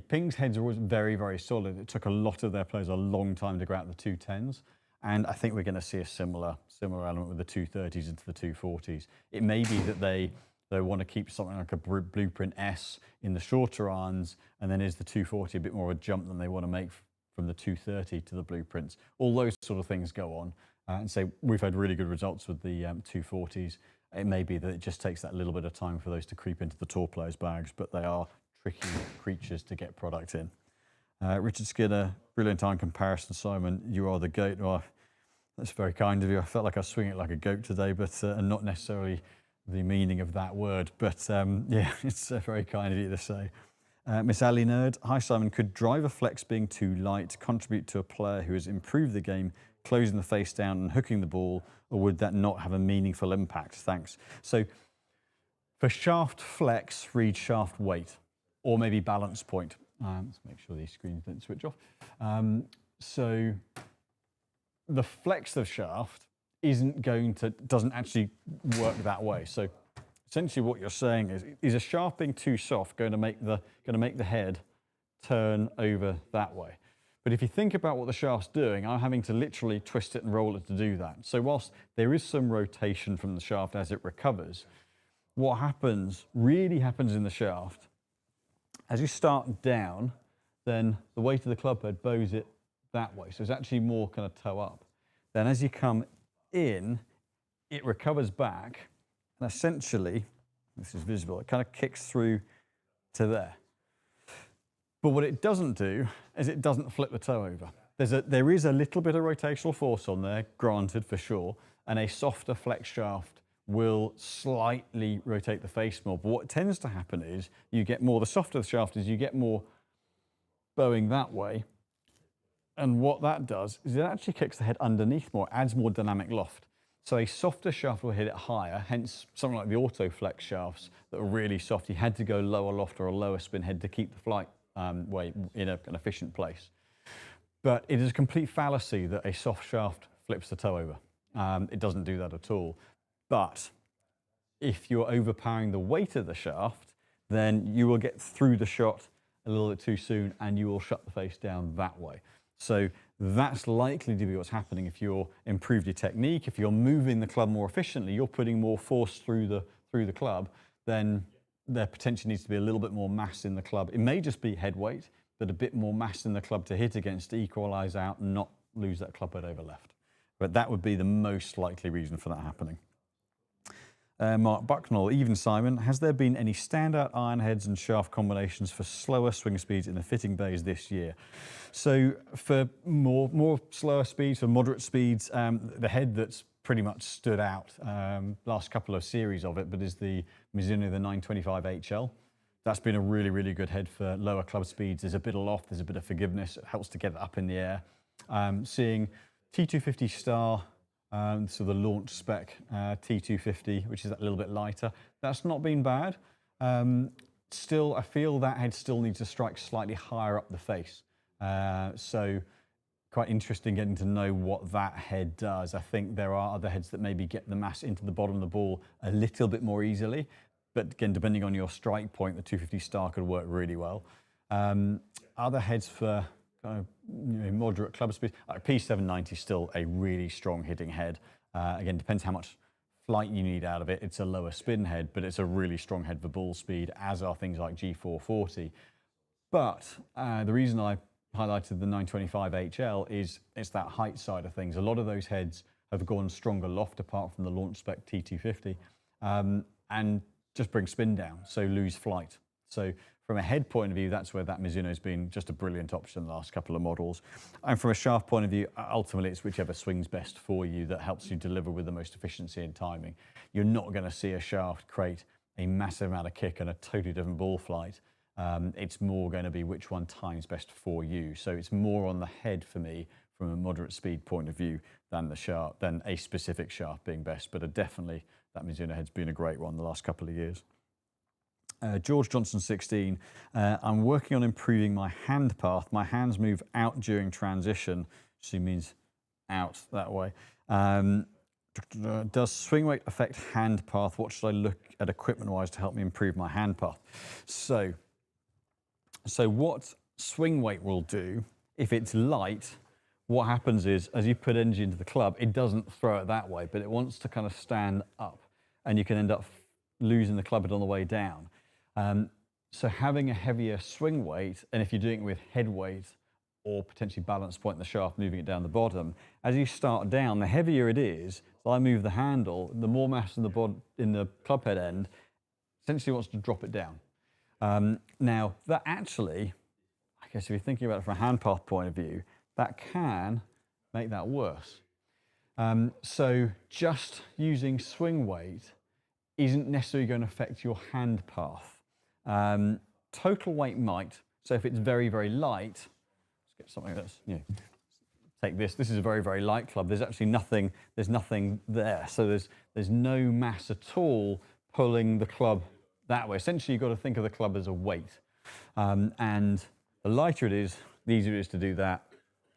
Speaker 1: Ping's heads are always very, very solid. It took a lot of their players a long time to go out the 210s. And I think we're going to see a similar element with the 230s into the 240s. It may be that they want to keep something like a Blueprint S in the shorter irons, and then is the 240 a bit more of a jump than they want to make from the 230 to the Blueprints. All those sort of things go on. And so we've had really good results with the 240s. It may be that it just takes that little bit of time for those to creep into the tour players' bags, but they are tricky creatures to get product in. Richard Skinner, brilliant iron comparison, Simon. You are the GOAT. Well, that's very kind of you. I felt like I was swinging it like a goat today, but and not necessarily the meaning of that word. But yeah, it's very kind of you to say. Miss Ali Nerd, hi Simon. Could driver flex being too light contribute to a player who has improved the game, closing the face down and hooking the ball, or would that not have a meaningful impact? Thanks. So for shaft flex, read shaft weight, or maybe balance point. Let's make sure these screens don't switch off. So the flex of shaft doesn't actually work that way. So essentially what you're saying is a shaft being too soft going to make the head turn over that way. But if you think about what the shaft's doing, I'm having to literally twist it and roll it to do that. So whilst there is some rotation from the shaft as it recovers, what really happens in the shaft, as you start down, then the weight of the club head bows it that way. So it's actually more kind of toe up. Then as you come in, it recovers back, and essentially, this is visible, it kind of kicks through to there. But what it doesn't do is it doesn't flip the toe over. There is a little bit of rotational force on there, granted, for sure, and a softer flex shaft will slightly rotate the face more. But what tends to happen is you get more, the softer the shaft is, you get more bowing that way. And what that does is it actually kicks the head underneath more, adds more dynamic loft. So a softer shaft will hit it higher, hence something like the auto flex shafts that are really soft. You had to go lower loft or a lower spin head to keep the flight weight in an efficient place. But it is a complete fallacy that a soft shaft flips the toe over. It doesn't do that at all. But if you're overpowering the weight of the shaft, then you will get through the shot a little bit too soon and you will shut the face down that way. So that's likely to be what's happening if you're improved your technique. If you're moving the club more efficiently, you're putting more force through the club, then there potentially needs to be a little bit more mass in the club. It may just be head weight, but a bit more mass in the club to hit against to equalise out and not lose that club head over left. But that would be the most likely reason for that happening. Mark Bucknell, even Simon, has there been any standout iron heads and shaft combinations for slower swing speeds in the fitting bays this year? So for more slower speeds, for moderate speeds, the head that's pretty much stood out, last couple of series of it, but is the Mizuno, the 925 HL. That's been a really, really good head for lower club speeds. There's a bit of loft, there's a bit of forgiveness. It helps to get it up in the air. Seeing T250 Star, so the launch spec T250, which is that little bit lighter. That's not been bad. Still, I feel that head still needs to strike slightly higher up the face. So quite interesting getting to know what that head does. I think there are other heads that maybe get the mass into the bottom of the ball a little bit more easily. But again, depending on your strike point, the 250 Star could work really well. Other heads for kind of moderate club speed, P790 is still a really strong hitting head. Again, depends how much flight you need out of it. It's a lower spin head, but it's a really strong head for ball speed, as are things like G440. But the reason I highlighted the 925 HL is it's that height side of things. A lot of those heads have gone stronger loft apart from the launch spec T250 and just bring spin down, so lose flight. So from a head point of view, that's where that Mizuno has been just a brilliant option the last couple of models. And from a shaft point of view, ultimately it's whichever swings best for you that helps you deliver with the most efficiency and timing. You're not going to see a shaft create a massive amount of kick and a totally different ball flight. It's more going to be which one times best for you. So it's more on the head for me from a moderate speed point of view than the shaft, than a specific shaft being best. But definitely that Mizuno head's been a great one the last couple of years. George Johnson 16, I'm working on improving my hand path. My hands move out during transition, which means out that way. Does swing weight affect hand path? What should I look at equipment-wise to help me improve my hand path? So what swing weight will do, if it's light, what happens is, as you put energy into the club, it doesn't throw it that way, but it wants to kind of stand up, and you can end up losing the club head on the way down. So having a heavier swing weight, and if you're doing it with head weight or potentially balance point in the shaft, moving it down the bottom, as you start down, the heavier it is, so I move the handle, the more mass in the club head end essentially wants to drop it down. Now, that actually, I guess if you're thinking about it from a hand path point of view, that can make that worse. So just using swing weight isn't necessarily going to affect your hand path. Total weight might. So if it's very, very light, let's get something that's, take this. This is a very, very light club. There's actually nothing, there's nothing there. So there's no mass at all pulling the club that way. Essentially, you've got to think of the club as a weight. And the lighter it is, the easier it is to do that,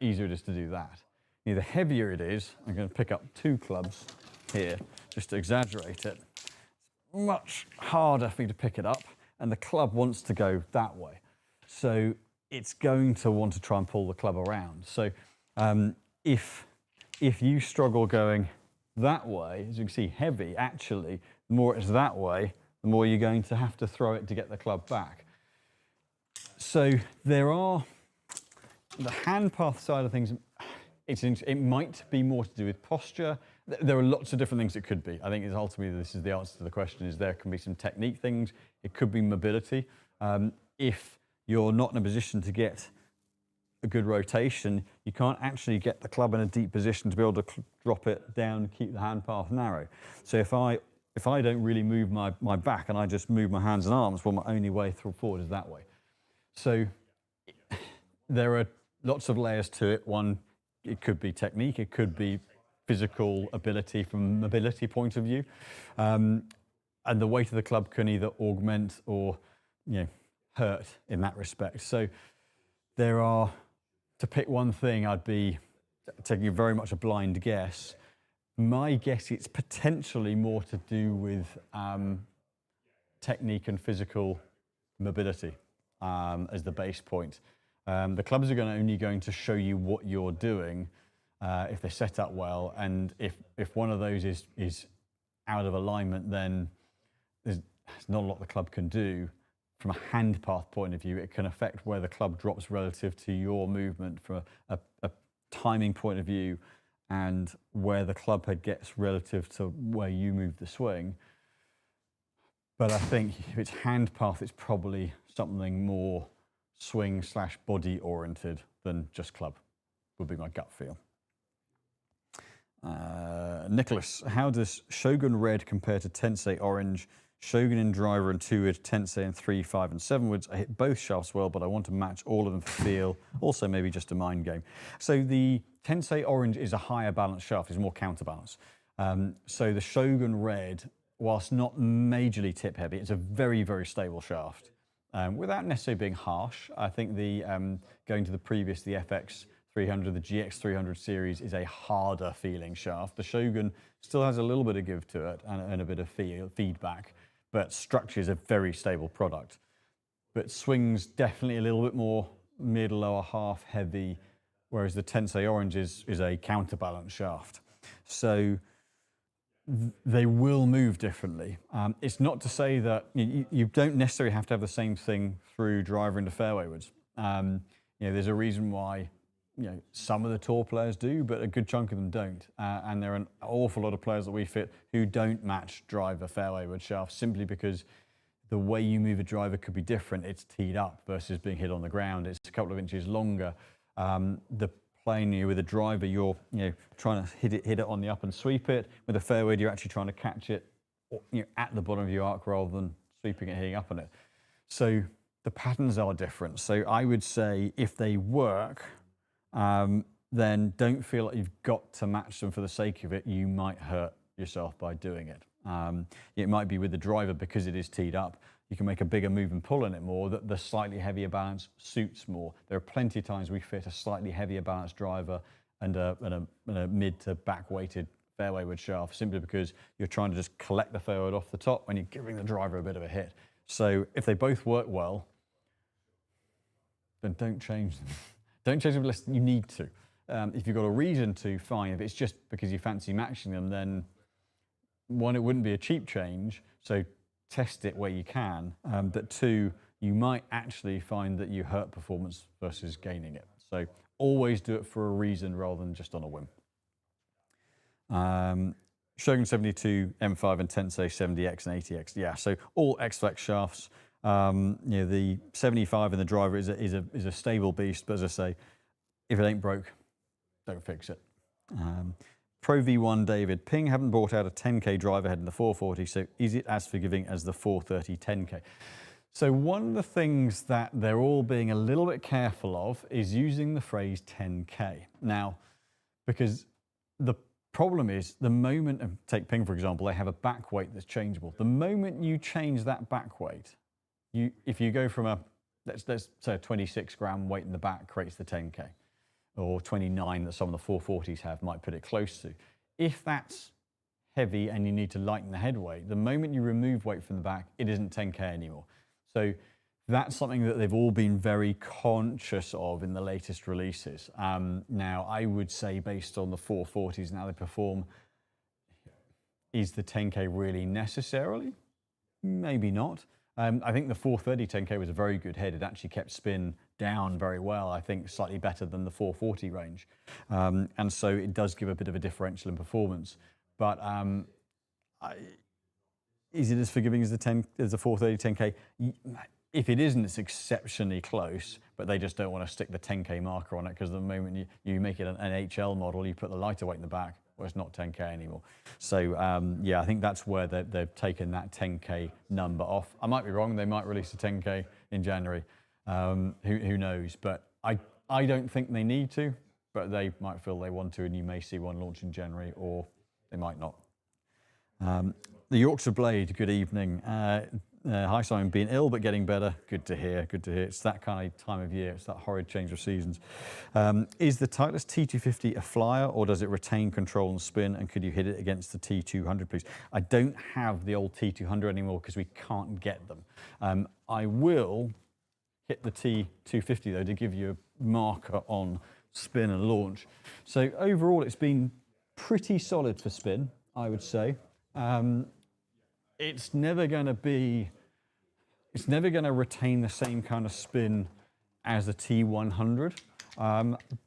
Speaker 1: easier it is to do that. The heavier it is, I'm going to pick up 2 clubs here, just to exaggerate it. It's much harder for me to pick it up, and the club wants to go that way. So it's going to want to try and pull the club around. So if you struggle going that way, as you can see, heavy, actually, the more it's that way, the more you're going to have to throw it to get the club back. So there are the hand path side of things. It might be more to do with posture. There are lots of different things it could be. I think ultimately this is the answer to the question, is there can be some technique things. It could be mobility. If you're not in a position to get a good rotation, you can't actually get the club in a deep position to be able to drop it down and keep the hand path narrow. So if I don't really move my back and I just move my hands and arms, well, my only way forward is that way. So there are lots of layers to it. One, it could be technique, it could be physical ability from a mobility point of view. And the weight of the club can either augment or hurt in that respect. So there are, to pick one thing, I'd be taking very much a blind guess. My guess, it's potentially more to do with technique and physical mobility as the base point. The clubs are only going to show you what you're doing if they're set up well, and if one of those is out of alignment, then there's not a lot the club can do. From a hand path point of view, it can affect where the club drops relative to your movement from a timing point of view, and where the club head gets relative to where you move the swing. But I think if it's hand path, it's probably something more swing/body oriented than just club, would be my gut feel. Nicholas, how does Shogun Red compare to Tensei Orange? Shogun in driver and 2-wood, Tensei in 3, 5 and 7 woods. I hit both shafts well, but I want to match all of them for feel. Also maybe just a mind game. So the Tensei Orange is a higher balance shaft, it's more counterbalance. So the Shogun Red, whilst not majorly tip heavy, it's a very, very stable shaft. Without necessarily being harsh. I think the going to the previous, the FX 300, the GX 300 series is a harder feeling shaft. The Shogun still has a little bit of give to it and a bit of feedback, but structure is a very stable product. But swings definitely a little bit more mid, lower half heavy, whereas the Tensei Orange is a counterbalance shaft. So they will move differently. It's not to say that you don't necessarily have to have the same thing through driver into fairway woods. There's a reason why some of the tour players do, but a good chunk of them don't. And there are an awful lot of players that we fit who don't match driver fairway wood shaft simply because the way you move a driver could be different. It's teed up versus being hit on the ground. It's a couple of inches longer. The playing with a driver, you're trying to hit it on the up and sweep it. With a fairway, you're actually trying to catch it at the bottom of your arc rather than sweeping it, hitting up on it. So the patterns are different. So I would say if they work, then don't feel like you've got to match them for the sake of it. You might hurt yourself by doing it. It might be with the driver because it is teed up. You can make a bigger move and pull on it more, that the slightly heavier balance suits more. There are plenty of times we fit a slightly heavier balanced driver and a mid to back weighted fairway wood shaft simply because you're trying to just collect the fairway wood off the top when you're giving the driver a bit of a hit. So if they both work well, then don't change them. Don't change them unless you need to. If you've got a reason to, fine. If it's just because you fancy matching them, then one, it wouldn't be a cheap change. So test it where you can, but two, you might actually find that you hurt performance versus gaining it. So always do it for a reason rather than just on a whim. Shogun 72, M5 and Tensei 70X and 80X. Yeah, so all X-Flex shafts. The 75 in the driver is a stable beast, but as I say, if it ain't broke, don't fix it. Pro V1 David, Ping haven't brought out a 10K driver head in the 440, so is it as forgiving as the 430 10K? So one of the things that they're all being a little bit careful of is using the phrase 10K. Now, because the problem is the moment, take Ping for example, they have a back weight that's changeable. The moment you change that back weight, if you go from a, let's say a 26 gram weight in the back creates the 10K, or 29 that some of the 440s have might put it close to. If that's heavy and you need to lighten the head weight, the moment you remove weight from the back, it isn't 10K anymore. So that's something that they've all been very conscious of in the latest releases. Now, I would say based on the 440s and how they perform, is the 10K really necessarily? Maybe not. I think the 430 10K was a very good head. It actually kept spin down very well, I think slightly better than the 440 range. And so it does give a bit of a differential in performance. But is it as forgiving as the 430 10K? If it isn't, it's exceptionally close, but they just don't want to stick the 10K marker on it because the moment you make it an HL model, you put the lighter weight in the back, well, it's not 10K anymore. So yeah, I think that's where they've taken that 10K number off. I might be wrong, they might release a 10K in January, who knows, but I don't think they need to, but they might feel they want to, and you may see one launch in January, or they might not. The Yorkshire Blade, good evening. Hi Simon, being ill but getting better. Good to hear, good to hear. It's that kind of time of year, it's that horrid change of seasons. Is the Titleist T250 a flyer, or does it retain control and spin, and could you hit it against the T200 please? I don't have the old T200 anymore because we can't get them. I will hit the T250 though to give you a marker on spin and launch. So overall it's been pretty solid for spin, I would say. It's never going to retain the same kind of spin as the T100.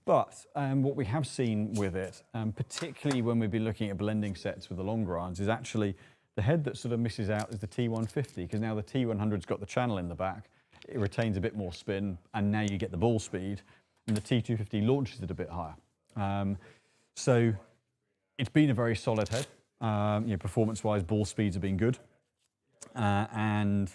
Speaker 1: But what we have seen with it, particularly when we've been looking at blending sets with the longer irons, is actually the head that sort of misses out is the T150, because now the T100's got the channel in the back, it retains a bit more spin, and now you get the ball speed, and the T250 launches it a bit higher. So it's been a very solid head. Performance-wise, ball speeds have been good, and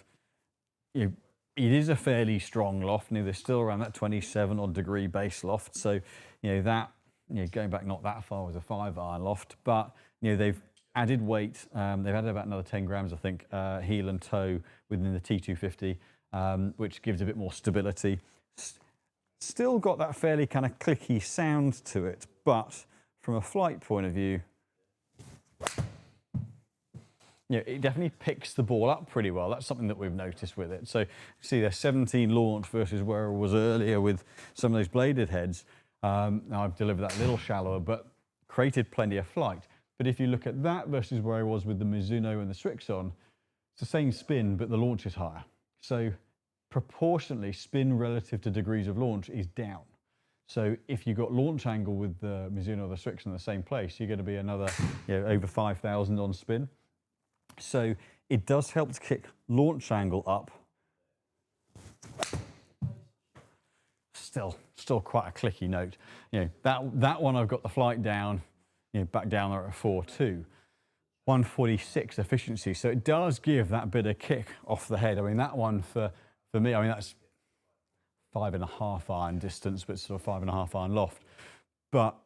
Speaker 1: it is a fairly strong loft. They're still around that 27 odd degree base loft. So going back not that far was a 5-iron loft, but they've added weight. They've added about another 10 grams, I think, heel and toe within the T250, which gives a bit more stability. Still got that fairly kind of clicky sound to it, but from a flight point of view, it definitely picks the ball up pretty well. That's something that we've noticed with it. So you see there's 17 launch versus where it was earlier with some of those bladed heads. Now I've delivered that a little shallower, but created plenty of flight. But if you look at that versus where I was with the Mizuno and the Srixon, it's the same spin, but the launch is higher. So proportionately, spin relative to degrees of launch is down. So if you've got launch angle with the Mizuno or the Srixon in the same place, you're going to be another over 5,000 on spin. So it does help to kick launch angle up. Still quite a clicky note. That one I've got the flight down, back down there at 4.2. 146 efficiency. So it does give that bit of kick off the head. I mean, that one for me, I mean, that's 5.5 iron distance, but sort of 5.5 iron loft. But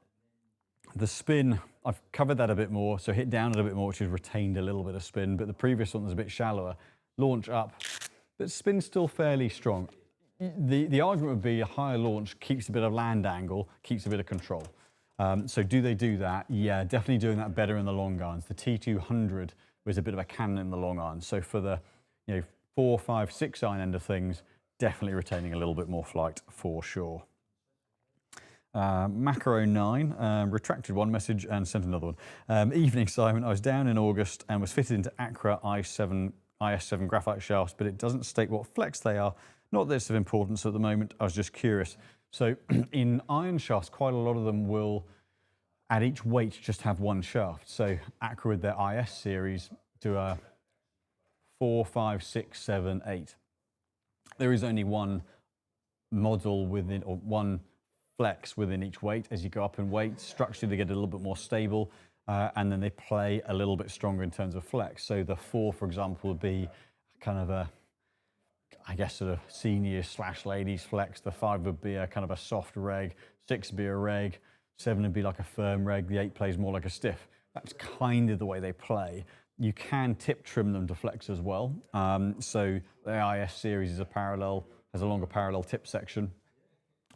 Speaker 1: the spin, I've covered that a bit more, so hit down a little bit more, which has retained a little bit of spin, but the previous one was a bit shallower. Launch up, but spin's still fairly strong. The argument would be a higher launch keeps a bit of land angle, keeps a bit of control. So do they do that? Yeah, definitely doing that better in the long irons. The T200 was a bit of a cannon in the long irons. So for the 4, 5, 6 iron end of things, definitely retaining a little bit more flight for sure. Macro9 retracted one message and sent another one. Evening, Simon. I was down in August and was fitted into Accra IS7 graphite shafts, but it doesn't state what flex they are. Not that it's of importance at the moment. I was just curious. So in iron shafts, quite a lot of them will, at each weight, just have one shaft. So Accra with their IS series do a 4, 5, 6, 7, 8. There is only one model within, or one flex within each weight. As you go up in weight, structurally they get a little bit more stable, and then they play a little bit stronger in terms of flex. So the 4, for example, would be kind of a, I guess, sort of senior/ladies flex. The 5 would be a kind of a soft reg, 6 would be a reg, 7 would be like a firm reg, the 8 plays more like a stiff. That's kind of the way they play. You can tip trim them to flex as well. So the IS series is has a longer parallel tip section.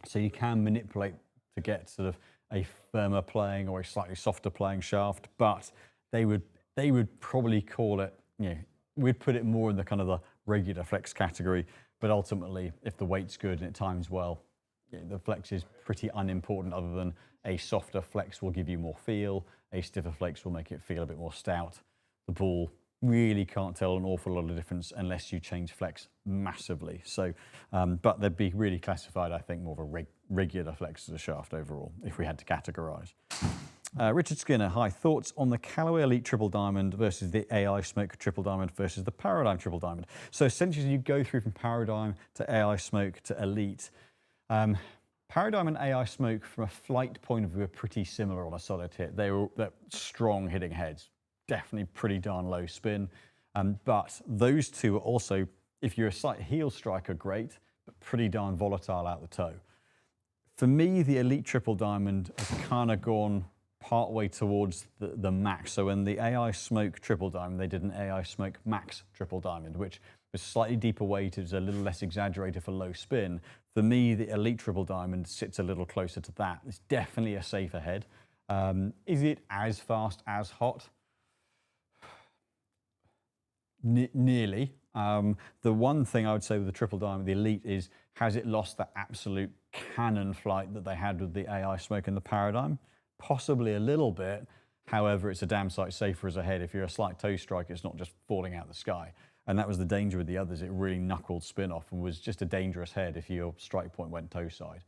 Speaker 1: So you can manipulate to get sort of a firmer playing or a slightly softer playing shaft, but they would probably call it, we'd put it more in the kind of the regular flex category, but ultimately, if the weight's good and it times well, the flex is pretty unimportant, other than a softer flex will give you more feel, a stiffer flex will make it feel a bit more stout. The ball really can't tell an awful lot of difference unless you change flex massively. So, but they'd be really classified, I think, more of a regular flex as a shaft overall, if we had to categorize. Richard Skinner, hi. Thoughts on the Callaway Elite Triple Diamond versus the AI Smoke Triple Diamond versus the Paradigm Triple Diamond? So essentially you go through from Paradigm to AI Smoke to Elite. Paradigm and AI Smoke from a flight point of view are pretty similar on a solid hit. They're strong hitting heads, definitely pretty darn low spin. But those two are also, if you're a slight heel striker, great, but pretty darn volatile out the toe. For me, the Elite Triple Diamond has kind of gone part way towards the max. So when the AI Smoke Triple Diamond, they did an AI Smoke Max Triple Diamond, which was slightly deeper weighted, a little less exaggerated for low spin. For me, the Elite Triple Diamond sits a little closer to that. It's definitely a safer head. Is it as fast, as hot? Nearly. The one thing I would say with the Triple Diamond, the Elite, is has it lost that absolute cannon flight that they had with the AI Smoke and the Paradigm? Possibly a little bit. However, it's a damn sight safer as a head. If you're a slight toe strike, it's not just falling out the sky. And that was the danger with the others. It really knuckled spin off and was just a dangerous head if your strike point went toe side.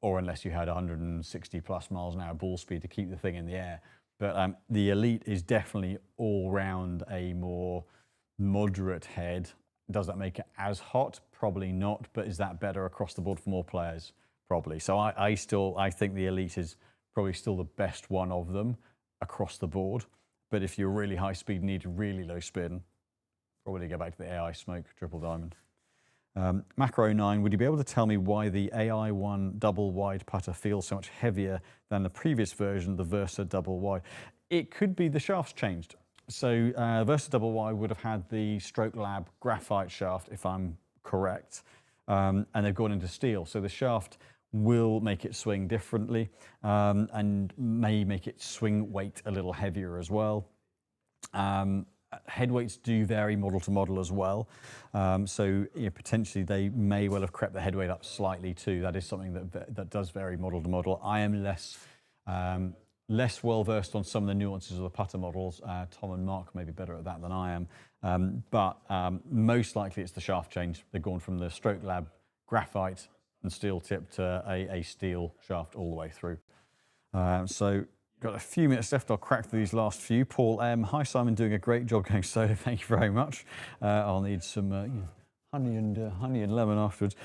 Speaker 1: Or unless you had 160 plus miles an hour ball speed to keep the thing in the air. But the Elite is definitely all round a more moderate head. Does that make it as hot? Probably not. But is that better across the board for more players? Probably. So I think the Elite is probably still the best one of them across the board. But if you're really high speed, need really low spin, probably go back to the AI Smoke Triple Diamond. Macro 9, would you be able to tell me why the AI1 double wide putter feels so much heavier than the previous version, the Versa double wide? It could be the shaft's changed. So Versa double wide would have had the Stroke Lab graphite shaft, if I'm correct, and they've gone into steel. So the shaft will make it swing differently, and may make it swing weight a little heavier as well. Head weights do vary model to model as well. So potentially they may well have crept the head weight up slightly too. That is something that does vary model to model. I am less less well versed on some of the nuances of the putter models. Tom and Mark may be better at that than I am, but most likely it's the shaft change. They've gone from the Stroke Lab graphite and steel tip to a steel shaft all the way through. So got a few minutes left. I'll crack through these last few. Paul M. Hi Simon, doing a great job going solo. Thank you very much. I'll need some honey and lemon afterwards.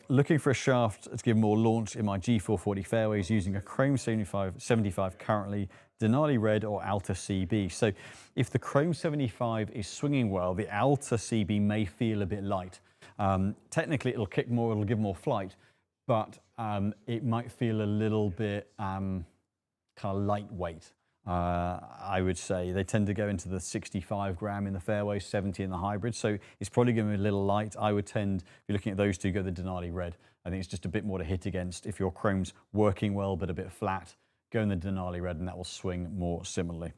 Speaker 1: Looking for a shaft to give more launch in my G440 fairways using a Chrome 75 currently, Denali Red or Alta CB. So if the Chrome 75 is swinging well, the Alta CB may feel a bit light. Technically it'll kick more, it'll give more flight, but it might feel a little bit kind of lightweight. I would say they tend to go into the 65 gram in the fairway, 70 in the hybrid. So it's probably going to be a little light. I would tend, if you're looking at those two, go the Denali Red. I think it's just a bit more to hit against. If your Chrome's working well, but a bit flat, go in the Denali Red and that will swing more similarly.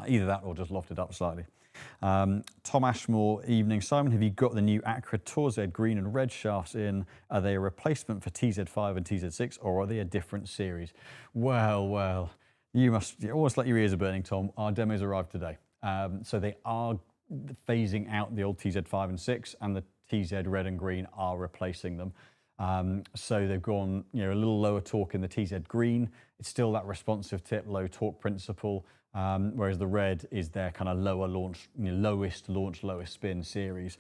Speaker 1: Either that or just loft it up slightly. Tom Ashmore, evening. Simon, have you got the new Acra Tour Z green and red shafts in? Are they a replacement for TZ5 and TZ6 or are they a different series? Well. You almost like your ears are burning, Tom. Our demos arrived today. So they are phasing out the old TZ5 and 6 and the TZ red and green are replacing them. So they've gone a little lower torque in the TZ green. It's still that responsive tip, low torque principle, whereas the red is their kind of lower launch, lowest launch, lowest spin series.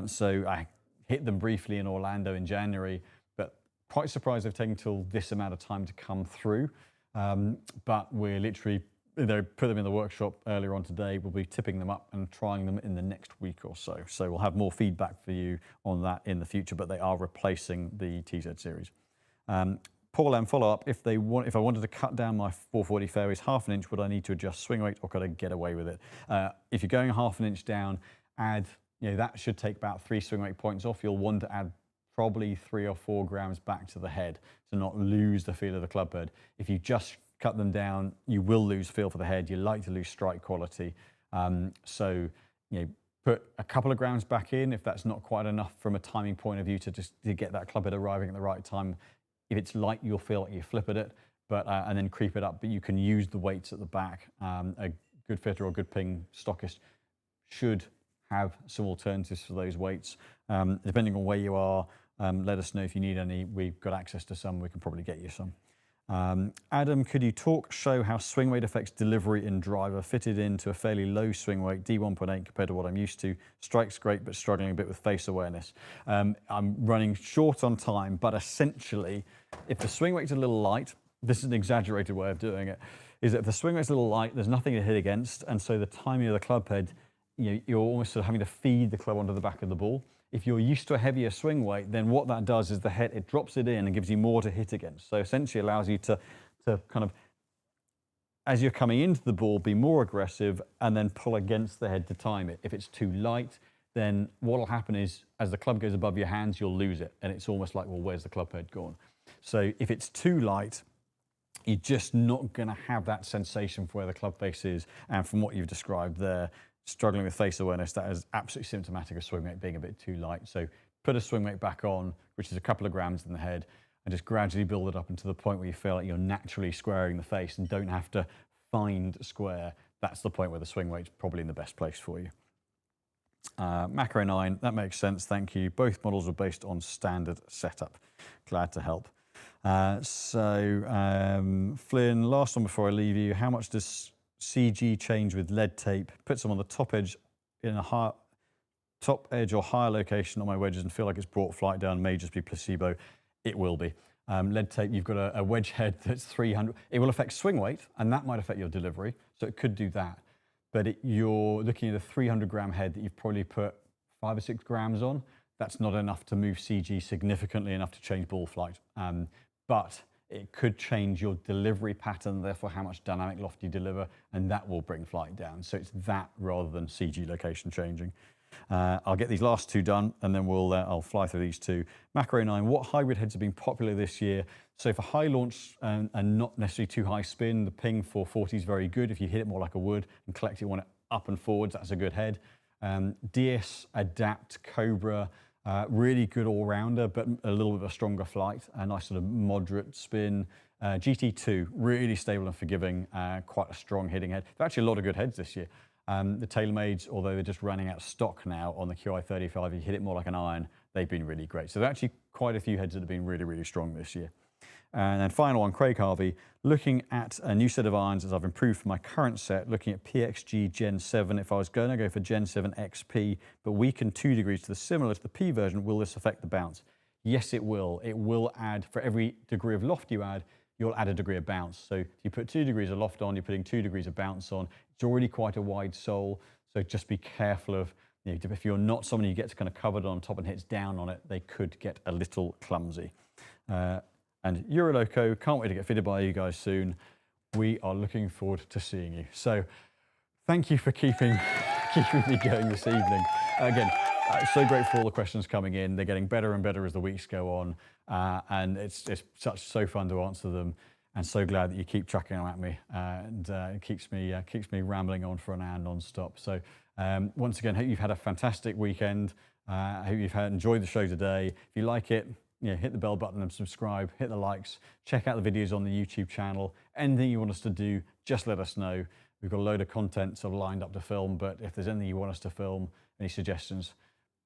Speaker 1: So I hit them briefly in Orlando in January, but quite surprised they've taken till this amount of time to come through. But we're literally, they put them in the workshop earlier on today. We'll be tipping them up and trying them in the next week or so. So we'll have more feedback for you on that in the future, but they are replacing the TZ series. Paul M, follow up, if I wanted to cut down my 440 fairways half an inch, would I need to adjust swing weight or could I get away with it? If you're going half an inch down, add, that should take about 3 swing weight points off. You'll want to add probably 3 or 4 grams back to the head to not lose the feel of the club head. If you just cut them down, you will lose feel for the head. You like to lose strike quality. So put a couple of grams back in if that's not quite enough from a timing point of view to get that club head arriving at the right time. If it's light, you'll feel like you flip at it, but and then creep it up. But you can use the weights at the back. A good fitter or good ping stockist should have some alternatives for those weights. Depending on where you are, let us know if you need any. We've got access to some. We can probably get you some. Adam, could you show how swing weight affects delivery in driver? Fitted into a fairly low swing weight, D1.8 compared to what I'm used to. Strikes great, but struggling a bit with face awareness. I'm running short on time, but essentially, if the swing weight's a little light, this is an exaggerated way of doing it, is that if the swing weight's a little light, there's nothing to hit against, and so the timing of the club head, you're almost sort of having to feed the club onto the back of the ball. If you're used to a heavier swing weight, then what that does is the head, it drops it in and gives you more to hit against. So essentially allows you to kind of, as you're coming into the ball, be more aggressive and then pull against the head to time it. If it's too light, then what will happen is as the club goes above your hands, you'll lose it. And it's almost like, well, where's the club head gone? So if it's too light, you're just not going to have that sensation for where the club face is. And from what you've described there, struggling with face awareness, that is absolutely symptomatic of swing weight being a bit too light. So put a swing weight back on, which is a couple of grams in the head, and just gradually build it up until the point where you feel like you're naturally squaring the face and don't have to find square. That's the point where the swing weight's probably in the best place for you. Macro 9, that makes sense, thank you. Both models are based on standard setup. Glad to help. Flynn, last one before I leave you, how much does CG change with lead tape? Put some on the top edge in a top edge or higher location on my wedges and feel like it's brought flight down. May just be placebo. It will be. Lead tape, you've got a wedge head that's 300. It will affect swing weight and that might affect your delivery. So it could do that. But you're looking at a 300 gram head that you've probably put 5 or 6 grams on. That's not enough to move CG significantly enough to change ball flight. But it could change your delivery pattern, therefore how much dynamic loft you deliver, and that will bring flight down. So it's that rather than CG location changing. I'll get these last two done, and then I'll fly through these two. Macro 9, what hybrid heads have been popular this year? So for high launch and not necessarily too high spin, the Ping 440 is very good. If you hit it more like a wood and collect it, want it up and forwards, that's a good head. DS, Adapt, Cobra, really good all-rounder, but a little bit of a stronger flight, a nice sort of moderate spin. GT2, really stable and forgiving, quite a strong hitting head. There are actually a lot of good heads this year. The TaylorMades, although they're just running out of stock now on the QI35, you hit it more like an iron, they've been really great. So there are actually quite a few heads that have been really, really strong this year. And then final one, Craig Harvey, looking at a new set of irons as I've improved from my current set, looking at PXG Gen 7. If I was going to go for Gen 7 XP, but weakened 2 degrees to the similar to the P version, will this affect the bounce? Yes, it will. It will add, for every degree of loft you add, you'll add a degree of bounce. So if you put 2 degrees of loft on, you're putting 2 degrees of bounce on. It's already quite a wide sole, so just be careful of, if you're not someone who gets kind of covered on top and hits down on it, they could get a little clumsy. And Euroloco, can't wait to get fitted by you guys soon. We are looking forward to seeing you. So thank you for keeping me going this evening. Again, so grateful for all the questions coming in. They're getting better and better as the weeks go on. And it's so fun to answer them. And so glad that you keep chucking them at me. And it keeps me rambling on for an hour non-stop. So once again, hope you've had a fantastic weekend. I hope you've enjoyed the show today. If you like it, hit the bell button and subscribe, hit the likes, check out the videos on the YouTube channel. Anything you want us to do, just let us know. We've got a load of content sort of lined up to film, but if there's anything you want us to film, any suggestions,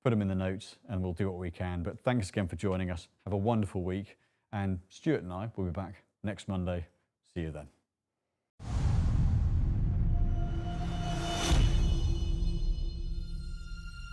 Speaker 1: put them in the notes and we'll do what we can. But thanks again for joining us. Have a wonderful week. And Stuart and I will be back next Monday. See you then.